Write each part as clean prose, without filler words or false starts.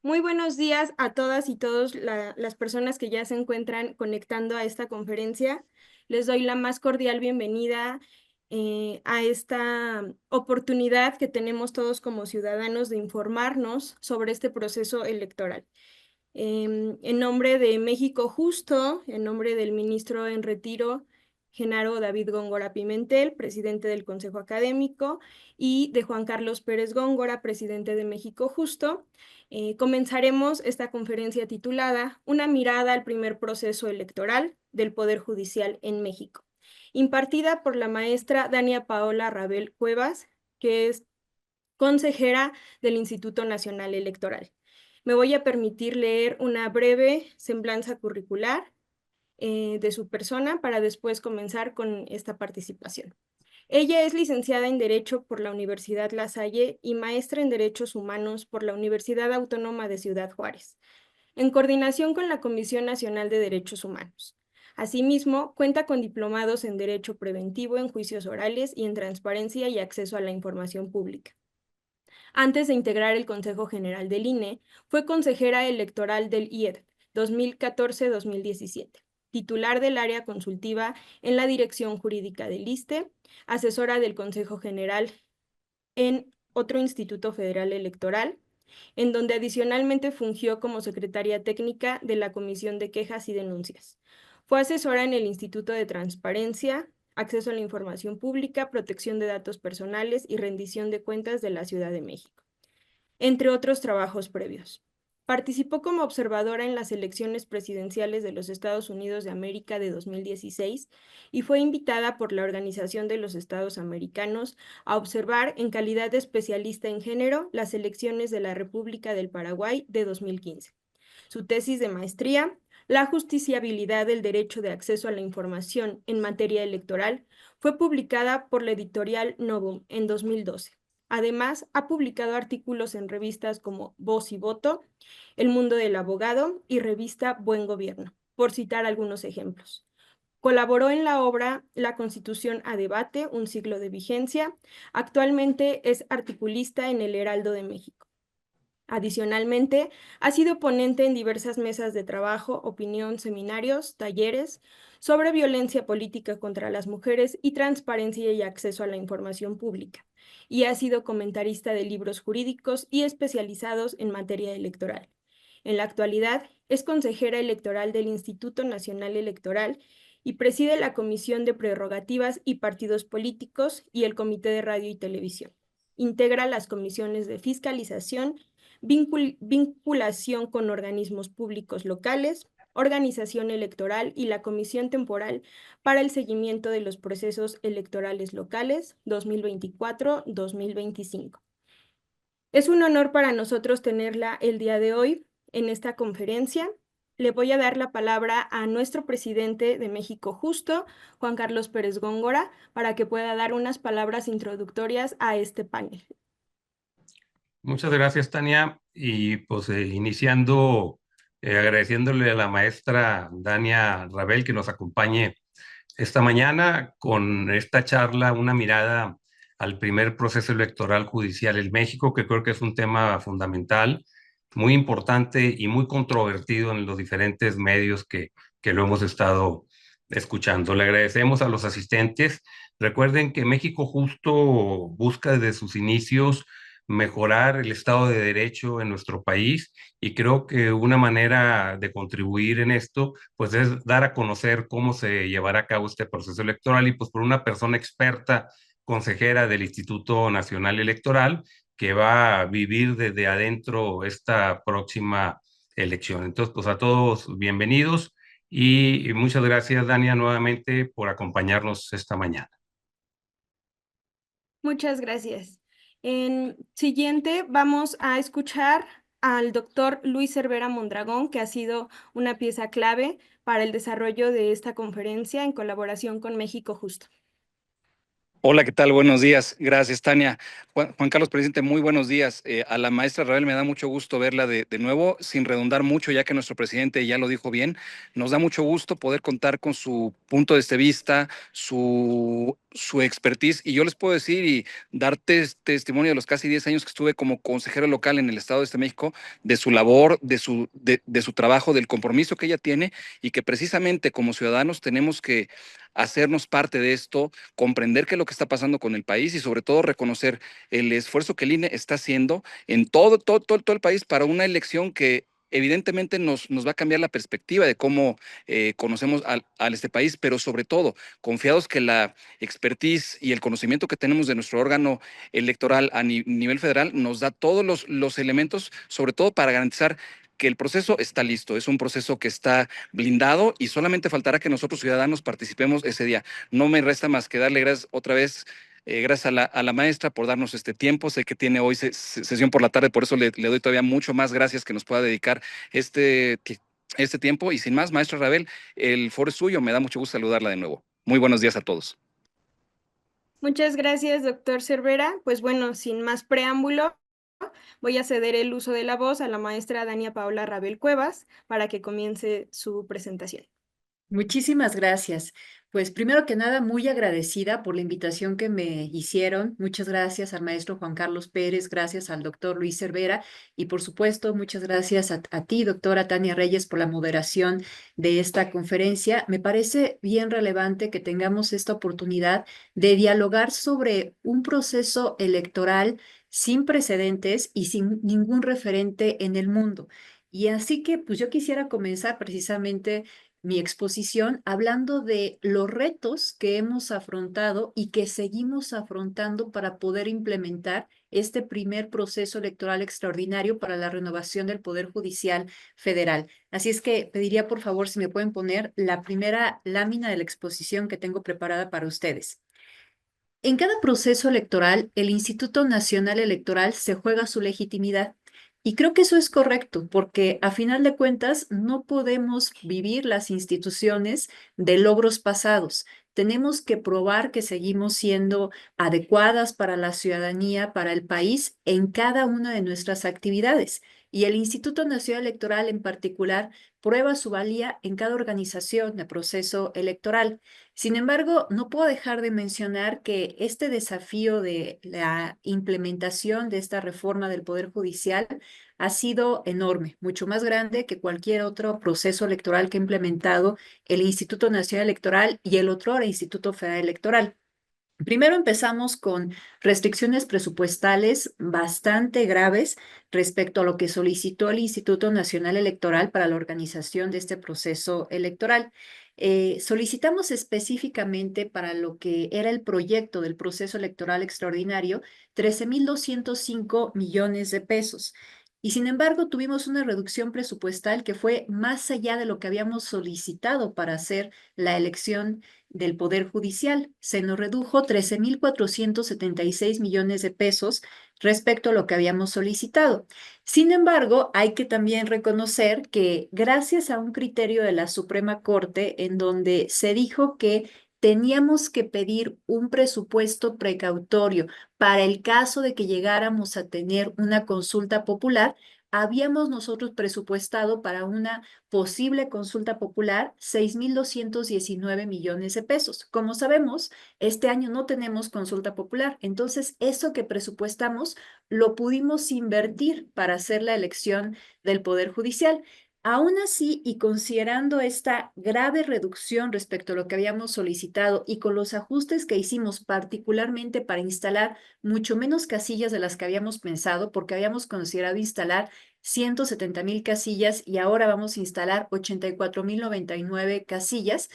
Muy buenos días a todas y todos las personas que ya se encuentran conectando a esta conferencia. Les doy la más cordial bienvenida a esta oportunidad que tenemos todos como ciudadanos de informarnos sobre este proceso electoral. En nombre de México Justo, en nombre del ministro en retiro, Genaro David Góngora Pimentel, presidente del Consejo Académico, y de Juan Carlos Pérez Góngora, presidente de México Justo, comenzaremos esta conferencia titulada Una mirada al primer proceso electoral del Poder Judicial en México, impartida por la maestra Dania Paola Rabel Cuevas, que es consejera del Instituto Nacional Electoral. Me voy a permitir leer una breve semblanza curricular de su persona para después comenzar con esta participación. Ella es licenciada en Derecho por la Universidad La Salle y maestra en Derechos Humanos por la Universidad Autónoma de Ciudad Juárez, en coordinación con la Comisión Nacional de Derechos Humanos. Asimismo, cuenta con diplomados en Derecho Preventivo, en Juicios Orales y en Transparencia y Acceso a la Información Pública. Antes de integrar el Consejo General del INE, fue consejera electoral del IED 2014-2017, titular del área consultiva en la Dirección Jurídica del ISSSTE, asesora del Consejo General en otro Instituto Federal Electoral, en donde adicionalmente fungió como secretaria técnica de la Comisión de Quejas y Denuncias. Fue asesora en el Instituto de Transparencia, Acceso a la Información Pública, Protección de Datos Personales y Rendición de Cuentas de la Ciudad de México, entre otros trabajos previos. Participó como observadora en las elecciones presidenciales de los Estados Unidos de América de 2016 y fue invitada por la Organización de los Estados Americanos a observar en calidad de especialista en género las elecciones de la República del Paraguay de 2015. Su tesis de maestría, La justiciabilidad del derecho de acceso a la información en materia electoral, fue publicada por la editorial Novum en 2012. Además, ha publicado artículos en revistas como Voz y Voto, El Mundo del Abogado y revista Buen Gobierno, por citar algunos ejemplos. Colaboró en la obra La Constitución a debate, un siglo de vigencia. Actualmente es articulista en El Heraldo de México. Adicionalmente, ha sido ponente en diversas mesas de trabajo, opinión, seminarios, talleres sobre violencia política contra las mujeres y transparencia y acceso a la información pública, y ha sido comentarista de libros jurídicos y especializados en materia electoral. En la actualidad, es consejera electoral del Instituto Nacional Electoral y preside la Comisión de Prerrogativas y Partidos Políticos y el Comité de Radio y Televisión. Integra las comisiones de fiscalización, vinculación con organismos públicos locales, organización electoral y la Comisión Temporal para el Seguimiento de los Procesos Electorales Locales 2024-2025. Es un honor para nosotros tenerla el día de hoy en esta conferencia. Le voy a dar la palabra a nuestro presidente de México Justo, Juan Carlos Pérez Góngora, para que pueda dar unas palabras introductorias a este panel. Muchas gracias, Tania. Y pues iniciando, agradeciéndole a la maestra Dania Rabel que nos acompañe esta mañana con esta charla, una mirada al primer proceso electoral judicial en México, que creo que es un tema fundamental, muy importante y muy controvertido en los diferentes medios que lo hemos estado escuchando. Le agradecemos a los asistentes. Recuerden que México Justo busca desde sus inicios mejorar el Estado de Derecho en nuestro país y creo que una manera de contribuir en esto pues es dar a conocer cómo se llevará a cabo este proceso electoral y pues por una persona experta, consejera del Instituto Nacional Electoral que va a vivir desde adentro esta próxima elección. Entonces pues a todos bienvenidos y muchas gracias Dania nuevamente por acompañarnos esta mañana. Muchas gracias. En siguiente vamos a escuchar al doctor Luis Cervera Mondragón, que ha sido una pieza clave para el desarrollo de esta conferencia en colaboración con México Justo. Hola, ¿qué tal? Buenos días. Gracias, Tania. Juan Carlos, presidente, muy buenos días. A la maestra Ravel me da mucho gusto verla de nuevo, sin redundar mucho, ya que nuestro presidente ya lo dijo bien. Nos da mucho gusto poder contar con su punto de vista, su expertise. Y yo les puedo decir y darte testimonio de los casi 10 años que estuve como consejero local en el Estado de México, de su labor, de su trabajo, del compromiso que ella tiene y que precisamente como ciudadanos tenemos que hacernos parte de esto, comprender qué es lo que está pasando con el país y sobre todo reconocer el esfuerzo que el INE está haciendo en todo el país para una elección que evidentemente nos va a cambiar la perspectiva de cómo conocemos este país, pero sobre todo confiados que la expertise y el conocimiento que tenemos de nuestro órgano electoral a nivel federal nos da todos los elementos, sobre todo para garantizar que el proceso está listo, es un proceso que está blindado y solamente faltará que nosotros ciudadanos participemos ese día. No me resta más que darle gracias otra vez, gracias a la maestra por darnos este tiempo. Sé que tiene hoy sesión por la tarde, por eso le doy todavía mucho más gracias que nos pueda dedicar este, este tiempo. Y sin más, maestra Rabel, el foro es suyo, me da mucho gusto saludarla de nuevo. Muy buenos días a todos. Muchas gracias, doctor Cervera. Pues bueno, sin más preámbulo, voy a ceder el uso de la voz a la maestra Dania Paola Rabel Cuevas para que comience su presentación. Muchísimas gracias. Pues primero que nada, muy agradecida por la invitación que me hicieron. Muchas gracias al maestro Juan Carlos Pérez, gracias al doctor Luis Cervera y por supuesto muchas gracias a ti, doctora Tania Reyes, por la moderación de esta conferencia. Me parece bien relevante que tengamos esta oportunidad de dialogar sobre un proceso electoral sin precedentes y sin ningún referente en el mundo. Y así que, pues yo quisiera comenzar precisamente mi exposición hablando de los retos que hemos afrontado y que seguimos afrontando para poder implementar este primer proceso electoral extraordinario para la renovación del Poder Judicial Federal. Así es que pediría por favor si me pueden poner la primera lámina de la exposición que tengo preparada para ustedes. En cada proceso electoral, el Instituto Nacional Electoral se juega su legitimidad. Y creo que eso es correcto, porque a final de cuentas no podemos vivir las instituciones de logros pasados. Tenemos que probar que seguimos siendo adecuadas para la ciudadanía, para el país, en cada una de nuestras actividades. Y el Instituto Nacional Electoral en particular prueba su valía en cada organización de proceso electoral. Sin embargo, no puedo dejar de mencionar que este desafío de la implementación de esta reforma del Poder Judicial ha sido enorme, mucho más grande que cualquier otro proceso electoral que ha implementado el Instituto Nacional Electoral y el otro Instituto Federal Electoral. Primero empezamos con restricciones presupuestales bastante graves respecto a lo que solicitó el Instituto Nacional Electoral para la organización de este proceso electoral. Solicitamos específicamente para lo que era el proyecto del proceso electoral extraordinario 13,205 millones de pesos. Y sin embargo, tuvimos una reducción presupuestal que fue más allá de lo que habíamos solicitado para hacer la elección del Poder Judicial. Se nos redujo 13,476 millones de pesos respecto a lo que habíamos solicitado. Sin embargo, hay que también reconocer que gracias a un criterio de la Suprema Corte en donde se dijo que teníamos que pedir un presupuesto precautorio para el caso de que llegáramos a tener una consulta popular, habíamos nosotros presupuestado para una posible consulta popular 6,219 millones de pesos. Como sabemos, este año no tenemos consulta popular, entonces eso que presupuestamos lo pudimos invertir para hacer la elección del Poder Judicial. Aún así, y considerando esta grave reducción respecto a lo que habíamos solicitado y con los ajustes que hicimos particularmente para instalar mucho menos casillas de las que habíamos pensado, porque habíamos considerado instalar 170,000 casillas y ahora vamos a instalar 84,099 casillas.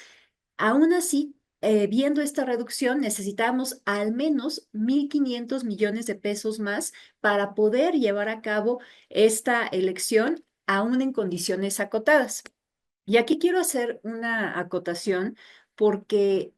Aún así, viendo esta reducción, necesitamos al menos 1,500 millones de pesos más para poder llevar a cabo esta elección, aún en condiciones acotadas. Y aquí quiero hacer una acotación porque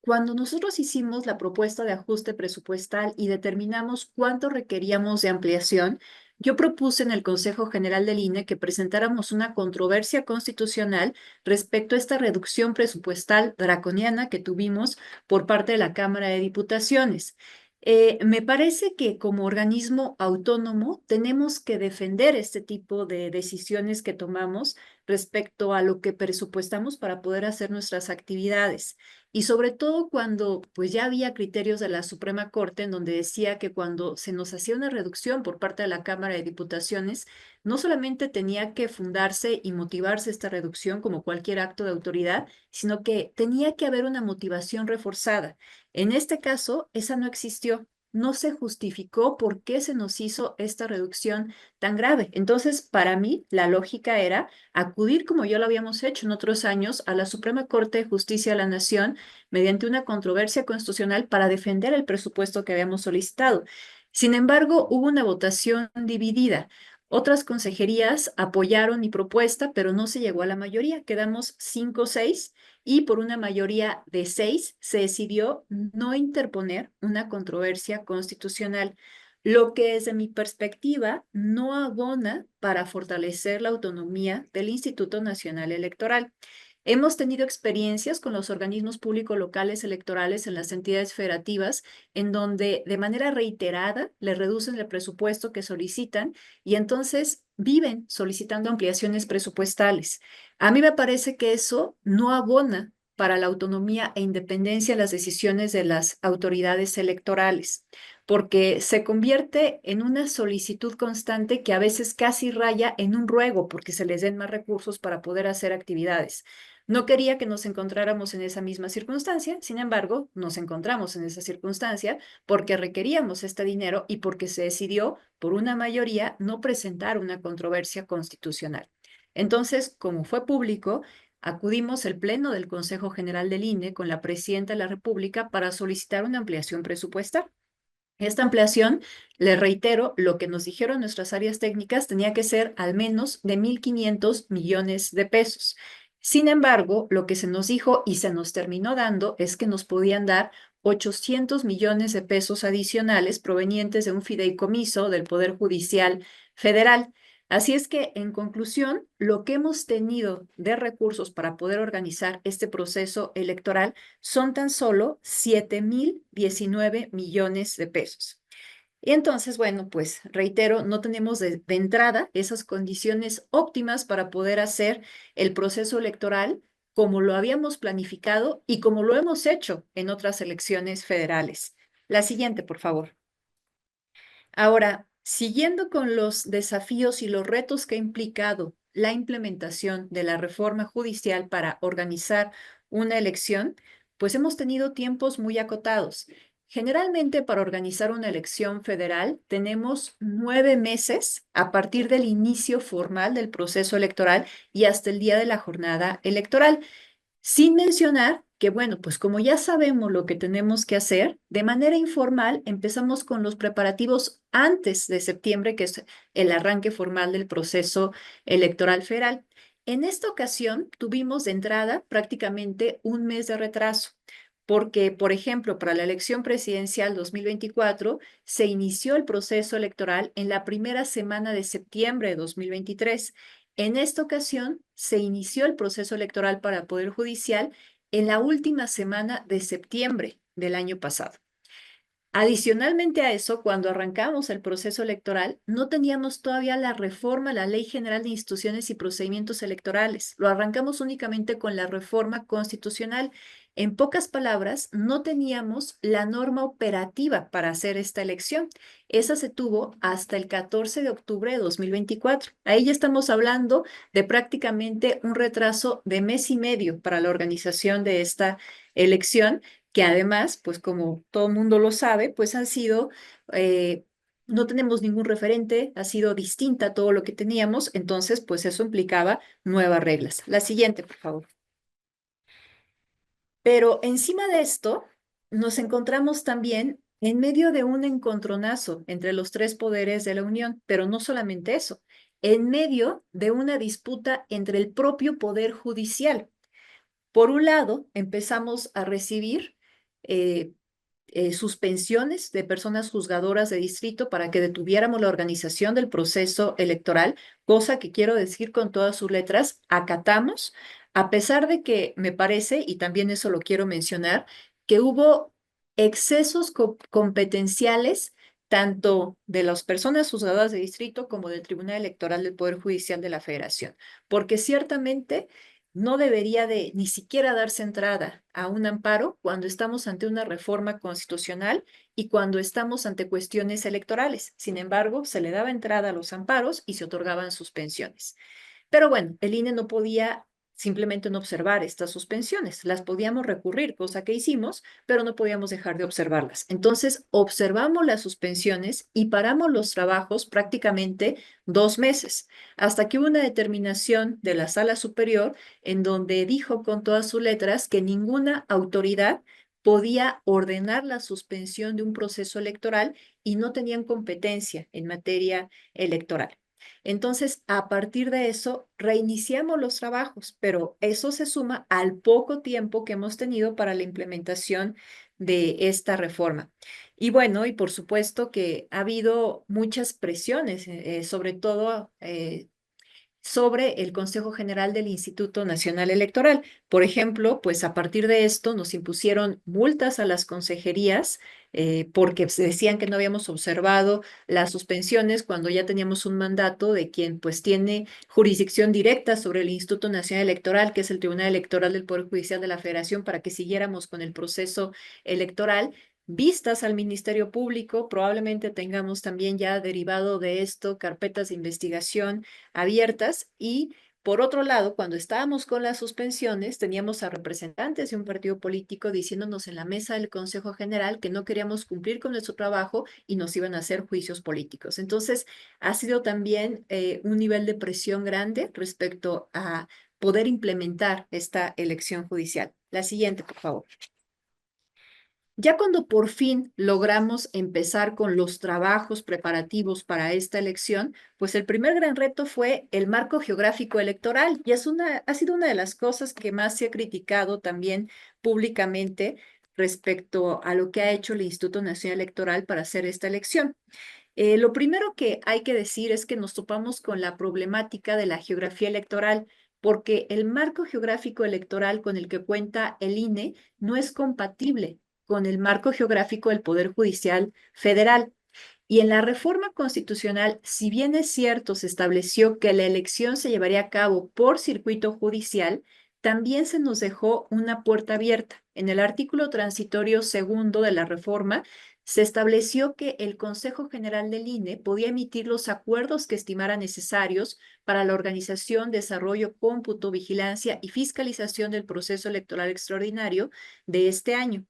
cuando nosotros hicimos la propuesta de ajuste presupuestal y determinamos cuánto requeríamos de ampliación, yo propuse en el Consejo General del INE que presentáramos una controversia constitucional respecto a esta reducción presupuestal draconiana que tuvimos por parte de la Cámara de Diputaciones. Me parece que como organismo autónomo tenemos que defender este tipo de decisiones que tomamos respecto a lo que presupuestamos para poder hacer nuestras actividades. Y sobre todo cuando pues ya había criterios de la Suprema Corte en donde decía que cuando se nos hacía una reducción por parte de la Cámara de Diputaciones, no solamente tenía que fundarse y motivarse esta reducción como cualquier acto de autoridad, sino que tenía que haber una motivación reforzada. En este caso, esa no existió. No se justificó por qué se nos hizo esta reducción tan grave. Entonces, para mí, la lógica era acudir, como ya lo habíamos hecho en otros años, a la Suprema Corte de Justicia de la Nación mediante una controversia constitucional para defender el presupuesto que habíamos solicitado. Sin embargo, hubo una votación dividida. Otras consejerías apoyaron mi propuesta, pero no se llegó a la mayoría. Quedamos 5-6 y por una mayoría de 6 se decidió no interponer una controversia constitucional, lo que desde mi perspectiva no abona para fortalecer la autonomía del Instituto Nacional Electoral. Hemos tenido experiencias con los organismos públicos locales electorales en las entidades federativas, en donde de manera reiterada le reducen el presupuesto que solicitan y entonces viven solicitando ampliaciones presupuestales. A mí me parece que eso no abona para la autonomía e independencia de las decisiones de las autoridades electorales, porque se convierte en una solicitud constante que a veces casi raya en un ruego porque se les den más recursos para poder hacer actividades. No quería que nos encontráramos en esa misma circunstancia, sin embargo, nos encontramos en esa circunstancia porque requeríamos este dinero y porque se decidió por una mayoría no presentar una controversia constitucional. Entonces, como fue público, acudimos al Pleno del Consejo General del INE con la Presidenta de la República para solicitar una ampliación presupuestal. Esta ampliación, les reitero, lo que nos dijeron nuestras áreas técnicas tenía que ser al menos de 1.500 millones de pesos. Sin embargo, lo que se nos dijo y se nos terminó dando es que nos podían dar 800 millones de pesos adicionales provenientes de un fideicomiso del Poder Judicial Federal. Así es que, en conclusión, lo que hemos tenido de recursos para poder organizar este proceso electoral son tan solo 7.019 millones de pesos. Y entonces, bueno, pues reitero, no tenemos de entrada esas condiciones óptimas para poder hacer el proceso electoral como lo habíamos planificado y como lo hemos hecho en otras elecciones federales. La siguiente, por favor. Ahora, siguiendo con los desafíos y los retos que ha implicado la implementación de la reforma judicial para organizar una elección, pues hemos tenido tiempos muy acotados. Generalmente para organizar una elección federal tenemos 9 meses a partir del inicio formal del proceso electoral y hasta el día de la jornada electoral. Sin mencionar que, bueno, pues como ya sabemos lo que tenemos que hacer, de manera informal empezamos con los preparativos antes de septiembre, que es el arranque formal del proceso electoral federal. En esta ocasión tuvimos de entrada prácticamente un mes de retraso, porque, por ejemplo, para la elección presidencial 2024 se inició el proceso electoral en la primera semana de septiembre de 2023. En esta ocasión se inició el proceso electoral para el Poder Judicial en la última semana de septiembre del año pasado. Adicionalmente a eso, cuando arrancamos el proceso electoral, no teníamos todavía la reforma a la Ley General de Instituciones y Procedimientos Electorales. Lo arrancamos únicamente con la reforma constitucional. En pocas palabras, no teníamos la norma operativa para hacer esta elección. Esa se tuvo hasta el 14 de octubre de 2024. Ahí ya estamos hablando de prácticamente un retraso de mes y medio para la organización de esta elección, que además, pues como todo el mundo lo sabe, pues han sido, no tenemos ningún referente, ha sido distinta a todo lo que teníamos, entonces pues eso implicaba nuevas reglas. La siguiente, por favor. Pero encima de esto, nos encontramos también en medio de un encontronazo entre los tres poderes de la Unión, pero no solamente eso, en medio de una disputa entre el propio Poder Judicial. Por un lado, empezamos a recibir suspensiones de personas juzgadoras de distrito para que detuviéramos la organización del proceso electoral, cosa que quiero decir con todas sus letras, acatamos, a pesar de que me parece, y también eso lo quiero mencionar, que hubo excesos competenciales tanto de las personas juzgadoras de distrito como del Tribunal Electoral del Poder Judicial de la Federación, porque ciertamente no debería de ni siquiera darse entrada a un amparo cuando estamos ante una reforma constitucional y cuando estamos ante cuestiones electorales. Sin embargo, se le daba entrada a los amparos y se otorgaban suspensiones. Pero bueno, el INE no podía simplemente no observar estas suspensiones. Las podíamos recurrir, cosa que hicimos, pero no podíamos dejar de observarlas. Entonces, observamos las suspensiones y paramos los trabajos prácticamente 2 meses, hasta que hubo una determinación de la Sala Superior en donde dijo con todas sus letras que ninguna autoridad podía ordenar la suspensión de un proceso electoral y no tenían competencia en materia electoral. Entonces, a partir de eso, reiniciamos los trabajos, pero eso se suma al poco tiempo que hemos tenido para la implementación de esta reforma. Y bueno, y por supuesto que ha habido muchas presiones, sobre todo sobre el Consejo General del Instituto Nacional Electoral. Por ejemplo, pues a partir de esto nos impusieron multas a las consejerías porque se decían que no habíamos observado las suspensiones cuando ya teníamos un mandato de quien pues tiene jurisdicción directa sobre el Instituto Nacional Electoral, que es el Tribunal Electoral del Poder Judicial de la Federación, para que siguiéramos con el proceso electoral. Vistas al Ministerio Público, probablemente tengamos también ya derivado de esto carpetas de investigación abiertas y por otro lado, cuando estábamos con las suspensiones, teníamos a representantes de un partido político diciéndonos en la mesa del Consejo General que no queríamos cumplir con nuestro trabajo y nos iban a hacer juicios políticos. Entonces, ha sido también un nivel de presión grande respecto a poder implementar esta elección judicial. La siguiente, por favor. Ya cuando por fin logramos empezar con los trabajos preparativos para esta elección, pues el primer gran reto fue el marco geográfico electoral y ha sido una de las cosas que más se ha criticado también públicamente respecto a lo que ha hecho el Instituto Nacional Electoral para hacer esta elección. Lo primero que hay que decir es que nos topamos con la problemática de la geografía electoral, porque el marco geográfico electoral con el que cuenta el INE no es compatible con el marco geográfico del Poder Judicial Federal. Y en la reforma constitucional, si bien es cierto, se estableció que la elección se llevaría a cabo por circuito judicial, también se nos dejó una puerta abierta. En el artículo transitorio segundo de la reforma, se estableció que el Consejo General del INE podía emitir los acuerdos que estimara necesarios para la organización, desarrollo, cómputo, vigilancia y fiscalización del proceso electoral extraordinario de este año.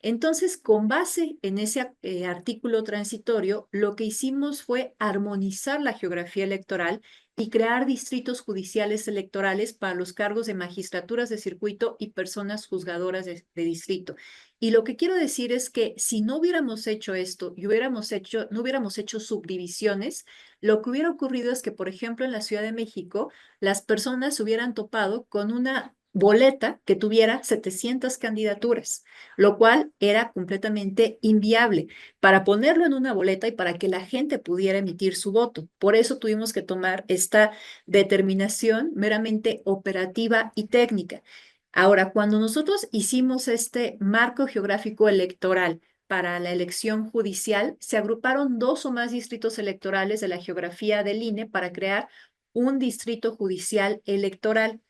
Entonces, con base en ese artículo transitorio, lo que hicimos fue armonizar la geografía electoral y crear distritos judiciales electorales para los cargos de magistraturas de circuito y personas juzgadoras de distrito. Y lo que quiero decir es que si no hubiéramos hecho esto y no hubiéramos hecho subdivisiones, lo que hubiera ocurrido es que, por ejemplo, en la Ciudad de México, las personas se hubieran topado con una boleta que tuviera 700 candidaturas, lo cual era completamente inviable para ponerlo en una boleta y para que la gente pudiera emitir su voto. Por eso tuvimos que tomar esta determinación meramente operativa y técnica. Ahora, cuando nosotros hicimos este marco geográfico electoral para la elección judicial, se agruparon 2 o más distritos electorales de la geografía del INE para crear un distrito judicial electoral.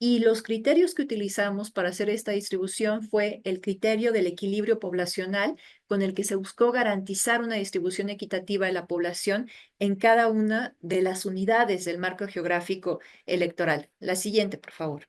Y los criterios que utilizamos para hacer esta distribución fue el criterio del equilibrio poblacional, con el que se buscó garantizar una distribución equitativa de la población en cada una de las unidades del marco geográfico electoral. La siguiente, por favor.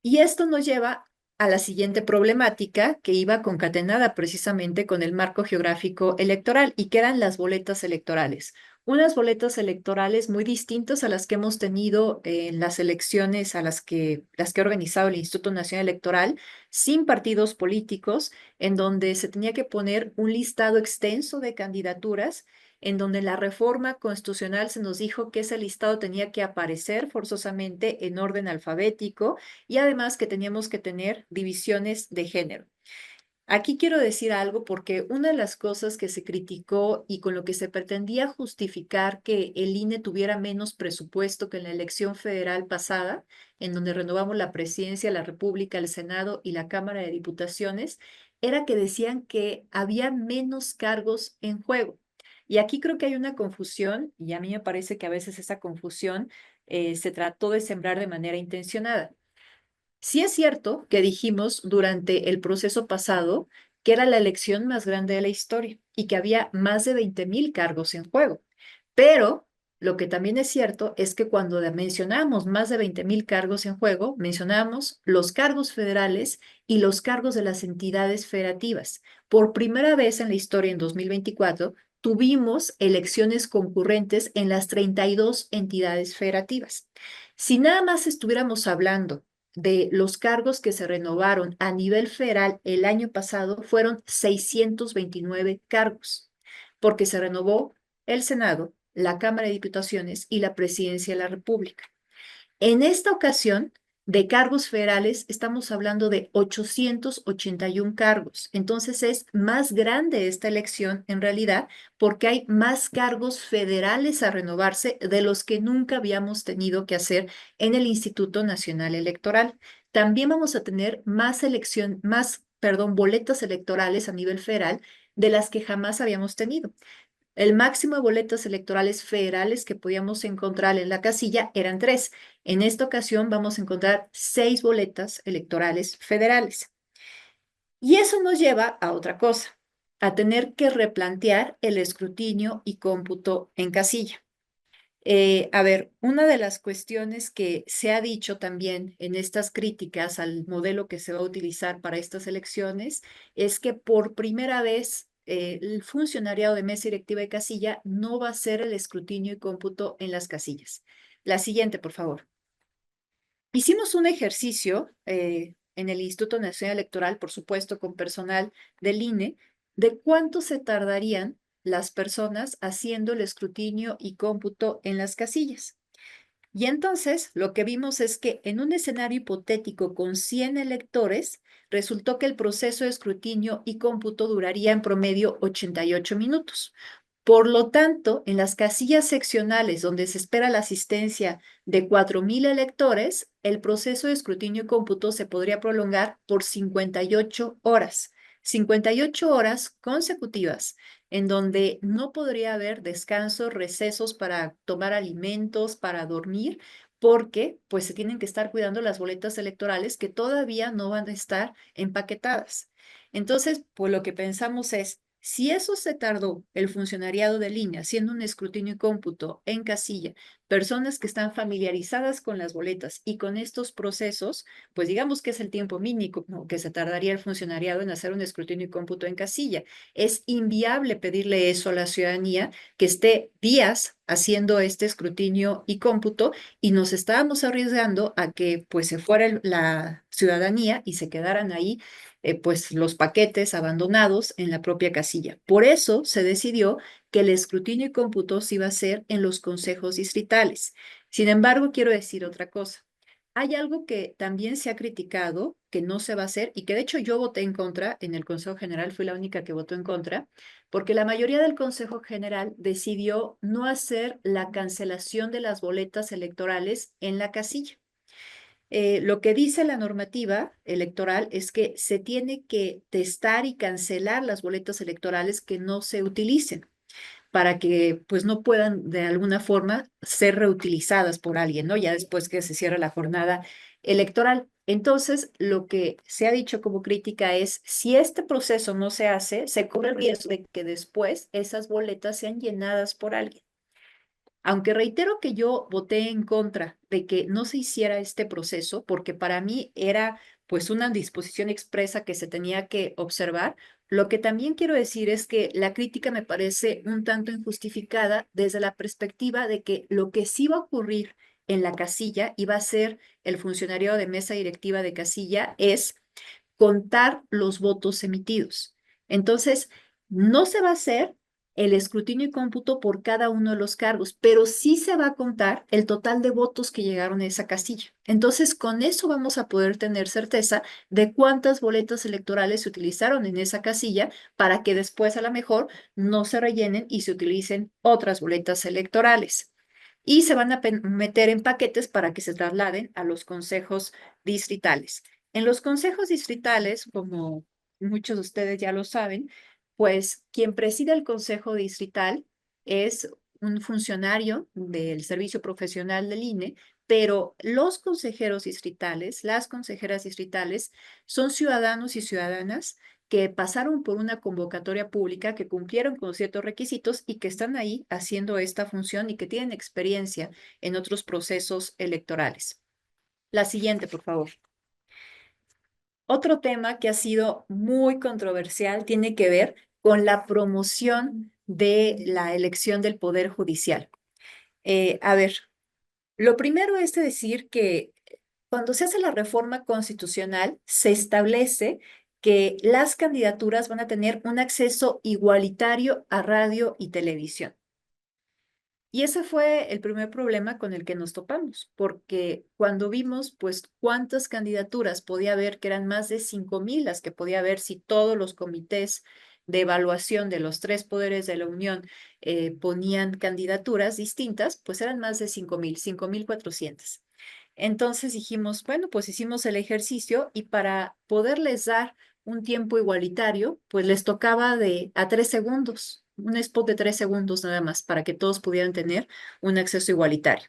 Y esto nos lleva a la siguiente problemática que iba concatenada precisamente con el marco geográfico electoral y que eran las boletas electorales. Unas boletas electorales muy distintas a las que hemos tenido en las elecciones a las que ha organizado el Instituto Nacional Electoral, sin partidos políticos, en donde se tenía que poner un listado extenso de candidaturas, en donde la reforma constitucional se nos dijo que ese listado tenía que aparecer forzosamente en orden alfabético y además que teníamos que tener divisiones de género. Aquí quiero decir algo porque una de las cosas que se criticó y con lo que se pretendía justificar que el INE tuviera menos presupuesto que en la elección federal pasada, en donde renovamos la presidencia, la República, el Senado y la Cámara de Diputaciones, era que decían que había menos cargos en juego. Y aquí creo que hay una confusión, y a mí me parece que a veces esa confusión se trató de sembrar de manera intencionada. Sí es cierto que dijimos durante el proceso pasado que era la elección más grande de la historia y que había más de 20,000 cargos en juego. Pero lo que también es cierto es que cuando mencionamos más de 20,000 cargos en juego, mencionamos los cargos federales y los cargos de las entidades federativas. Por primera vez en la historia, en 2024, tuvimos elecciones concurrentes en las 32 entidades federativas. Si nada más estuviéramos hablando de los cargos que se renovaron a nivel federal el año pasado, fueron 629 cargos, porque se renovó el Senado, la Cámara de Diputaciones y la Presidencia de la República. En esta ocasión, de cargos federales, estamos hablando de 881 cargos. Entonces es más grande esta elección en realidad porque hay más cargos federales a renovarse de los que nunca habíamos tenido que hacer en el Instituto Nacional Electoral. También vamos a tener boletas electorales a nivel federal de las que jamás habíamos tenido. El máximo de boletas electorales federales que podíamos encontrar en la casilla eran 3. En esta ocasión vamos a encontrar 6 boletas electorales federales. Y eso nos lleva a otra cosa, a tener que replantear el escrutinio y cómputo en casilla. A ver, una de las cuestiones que se ha dicho también en estas críticas al modelo que se va a utilizar para estas elecciones es que por primera vez el funcionariado de mesa directiva de casilla no va a hacer el escrutinio y cómputo en las casillas. La siguiente, por favor. Hicimos un ejercicio en el Instituto Nacional Electoral, por supuesto, con personal del INE, de cuánto se tardarían las personas haciendo el escrutinio y cómputo en las casillas. Y entonces lo que vimos es que en un escenario hipotético con 100 electores, resultó que el proceso de escrutinio y cómputo duraría en promedio 88 minutos. Por lo tanto, en las casillas seccionales donde se espera la asistencia de 4,000 electores, el proceso de escrutinio y cómputo se podría prolongar por 58 horas. 58 horas consecutivas, en donde no podría haber descansos, recesos para tomar alimentos, para dormir, porque pues se tienen que estar cuidando las boletas electorales que todavía no van a estar empaquetadas. Entonces, pues lo que pensamos es, si eso se tardó el funcionariado de línea haciendo un escrutinio y cómputo en casilla, personas que están familiarizadas con las boletas y con estos procesos, pues digamos que es el tiempo mínimo, ¿no?, que se tardaría el funcionariado en hacer un escrutinio y cómputo en casilla. Es inviable pedirle eso a la ciudadanía, que esté días haciendo este escrutinio y cómputo, y nos estábamos arriesgando a que pues se fuera la ciudadanía y se quedaran ahí pues los paquetes abandonados en la propia casilla. Por eso se decidió que el escrutinio y cómputo se iba a hacer en los consejos distritales. Sin embargo, quiero decir otra cosa. Hay algo que también se ha criticado, que no se va a hacer, y que de hecho yo voté en contra en el Consejo General, fui la única que votó en contra, porque la mayoría del Consejo General decidió no hacer la cancelación de las boletas electorales en la casilla. Lo que dice la normativa electoral es que se tiene que testar y cancelar las boletas electorales que no se utilicen para que pues no puedan de alguna forma ser reutilizadas por alguien, ¿no? Ya después que se cierra la jornada electoral. Entonces, lo que se ha dicho como crítica es, si este proceso no se hace, se corre el riesgo de que después esas boletas sean llenadas por alguien. Aunque reitero que yo voté en contra de que no se hiciera este proceso, porque para mí era pues una disposición expresa que se tenía que observar, lo que también quiero decir es que la crítica me parece un tanto injustificada desde la perspectiva de que lo que sí va a ocurrir en la casilla y va a ser el funcionario de mesa directiva de casilla es contar los votos emitidos. Entonces, no se va a hacer el escrutinio y cómputo por cada uno de los cargos, pero sí se va a contar el total de votos que llegaron a esa casilla. Entonces, con eso vamos a poder tener certeza de cuántas boletas electorales se utilizaron en esa casilla para que después a lo mejor no se rellenen y se utilicen otras boletas electorales. Y se van a meter en paquetes para que se trasladen a los consejos distritales. En los consejos distritales, como muchos de ustedes ya lo saben, pues quien preside el consejo distrital es un funcionario del servicio profesional del INE, pero los consejeros distritales, las consejeras distritales, son ciudadanos y ciudadanas que pasaron por una convocatoria pública, que cumplieron con ciertos requisitos y que están ahí haciendo esta función y que tienen experiencia en otros procesos electorales. La siguiente, por favor. Otro tema que ha sido muy controversial tiene que ver con la promoción de la elección del Poder Judicial. A ver, lo primero es decir que cuando se hace la reforma constitucional, se establece que las candidaturas van a tener un acceso igualitario a radio y televisión. Y ese fue el primer problema con el que nos topamos, porque cuando vimos, pues, cuántas candidaturas podía haber, que eran más de 5,000 las que podía haber si todos los comités de evaluación de los 3 poderes de la Unión ponían candidaturas distintas, pues eran más de 5,400. Entonces dijimos, bueno, pues hicimos el ejercicio y para poderles dar un tiempo igualitario, pues les tocaba a 3 segundos, un spot de 3 segundos nada más, para que todos pudieran tener un acceso igualitario.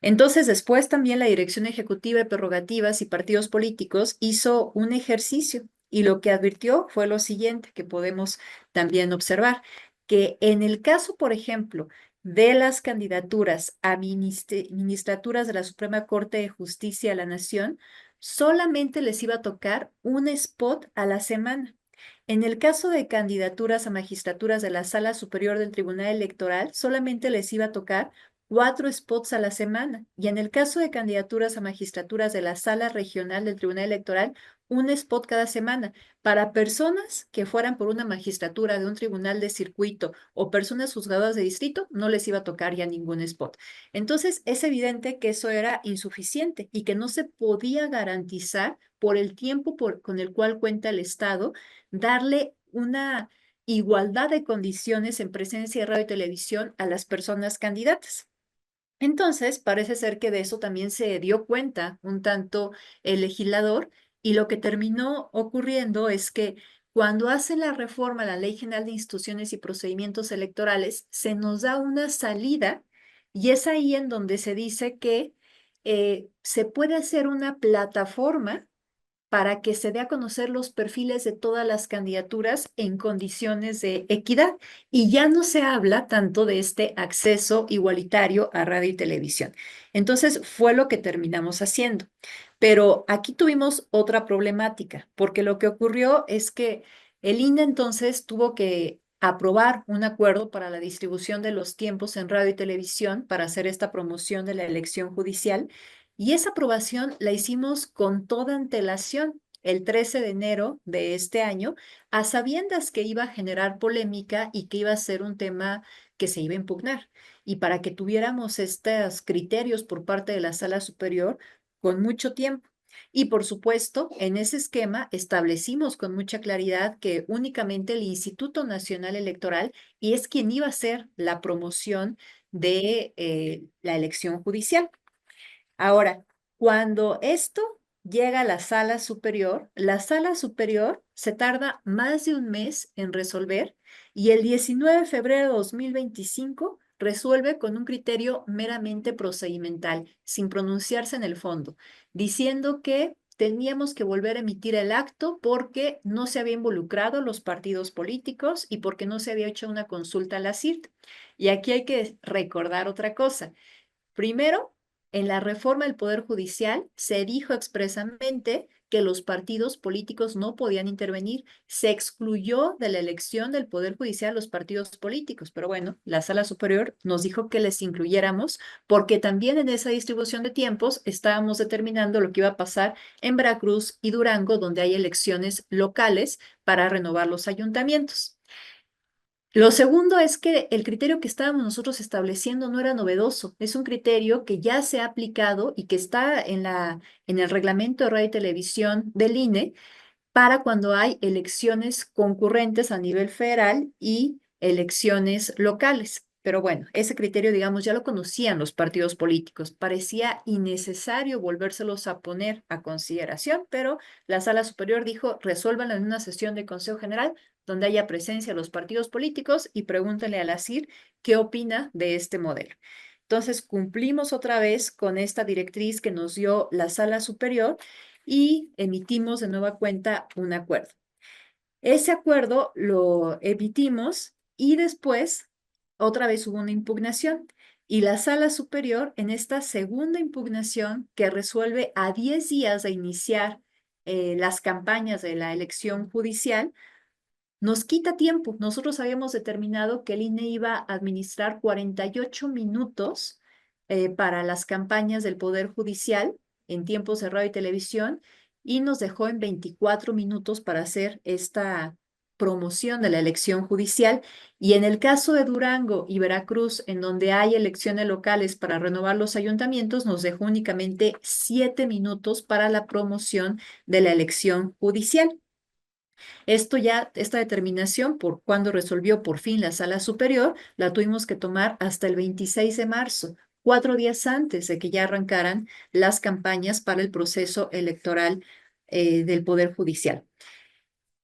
Entonces, después también la Dirección Ejecutiva de Prerrogativas y Partidos Políticos hizo un ejercicio y lo que advirtió fue lo siguiente, que podemos también observar, que en el caso, por ejemplo, de las candidaturas a ministraturas de la Suprema Corte de Justicia de la Nación, solamente les iba a tocar un spot a la semana. En el caso de candidaturas a magistraturas de la Sala Superior del Tribunal Electoral, solamente les iba a tocar 4 spots a la semana. Y en el caso de candidaturas a magistraturas de la Sala Regional del Tribunal Electoral, un spot cada semana. Para personas que fueran por una magistratura de un tribunal de circuito o personas juzgadoras de distrito, no les iba a tocar ya ningún spot. Entonces, es evidente que eso era insuficiente y que no se podía garantizar por el tiempo con el cual cuenta el Estado, darle una igualdad de condiciones en presencia de radio y televisión a las personas candidatas. Entonces, parece ser que de eso también se dio cuenta un tanto el legislador, y lo que terminó ocurriendo es que cuando hace la reforma a la Ley General de Instituciones y Procedimientos Electorales, se nos da una salida y es ahí en donde se dice que se puede hacer una plataforma para que se dé a conocer los perfiles de todas las candidaturas en condiciones de equidad. Y ya no se habla tanto de este acceso igualitario a radio y televisión. Entonces, fue lo que terminamos haciendo. Pero aquí tuvimos otra problemática, porque lo que ocurrió es que el INE entonces tuvo que aprobar un acuerdo para la distribución de los tiempos en radio y televisión para hacer esta promoción de la elección judicial. Y esa aprobación la hicimos con toda antelación el 13 de enero de este año, a sabiendas que iba a generar polémica y que iba a ser un tema que se iba a impugnar. Y para que tuviéramos estos criterios por parte de la Sala Superior con mucho tiempo. Y por supuesto, en ese esquema establecimos con mucha claridad que únicamente el Instituto Nacional Electoral es quien iba a hacer la promoción de la elección judicial. Ahora, cuando esto llega a la Sala Superior se tarda más de un mes en resolver y el 19 de febrero de 2025 resuelve con un criterio meramente procedimental, sin pronunciarse en el fondo, diciendo que teníamos que volver a emitir el acto porque no se había involucrado los partidos políticos y porque no se había hecho una consulta a la CIRT. Y aquí hay que recordar otra cosa. Primero, en la reforma del Poder Judicial se dijo expresamente que los partidos políticos no podían intervenir. Se excluyó de la elección del Poder Judicial los partidos políticos, pero bueno, la Sala Superior nos dijo que les incluyéramos porque también en esa distribución de tiempos estábamos determinando lo que iba a pasar en Veracruz y Durango, donde hay elecciones locales para renovar los ayuntamientos. Lo segundo es que el criterio que estábamos nosotros estableciendo no era novedoso. Es un criterio que ya se ha aplicado y que está en el reglamento de radio y televisión del INE para cuando hay elecciones concurrentes a nivel federal y elecciones locales. Pero bueno, ese criterio, digamos, ya lo conocían los partidos políticos. Parecía innecesario volvérselos a poner a consideración, pero la Sala Superior dijo, resuélvanlo en una sesión de Consejo General donde haya presencia de los partidos políticos y pregúntenle a la CIR qué opina de este modelo. Entonces, cumplimos otra vez con esta directriz que nos dio la Sala Superior y emitimos de nueva cuenta un acuerdo. Ese acuerdo lo emitimos y después otra vez hubo una impugnación. Y la Sala Superior, en esta segunda impugnación que resuelve a 10 días de iniciar las campañas de la elección judicial, nos quita tiempo. Nosotros habíamos determinado que el INE iba a administrar 48 minutos para las campañas del Poder Judicial en tiempos de radio y televisión y nos dejó en 24 minutos para hacer esta promoción de la elección judicial. Y en el caso de Durango y Veracruz, en donde hay elecciones locales para renovar los ayuntamientos, nos dejó únicamente 7 minutos para la promoción de la elección judicial. Esta determinación, por cuando resolvió por fin la Sala Superior, la tuvimos que tomar hasta el 26 de marzo, 4 días antes de que ya arrancaran las campañas para el proceso electoral del Poder Judicial.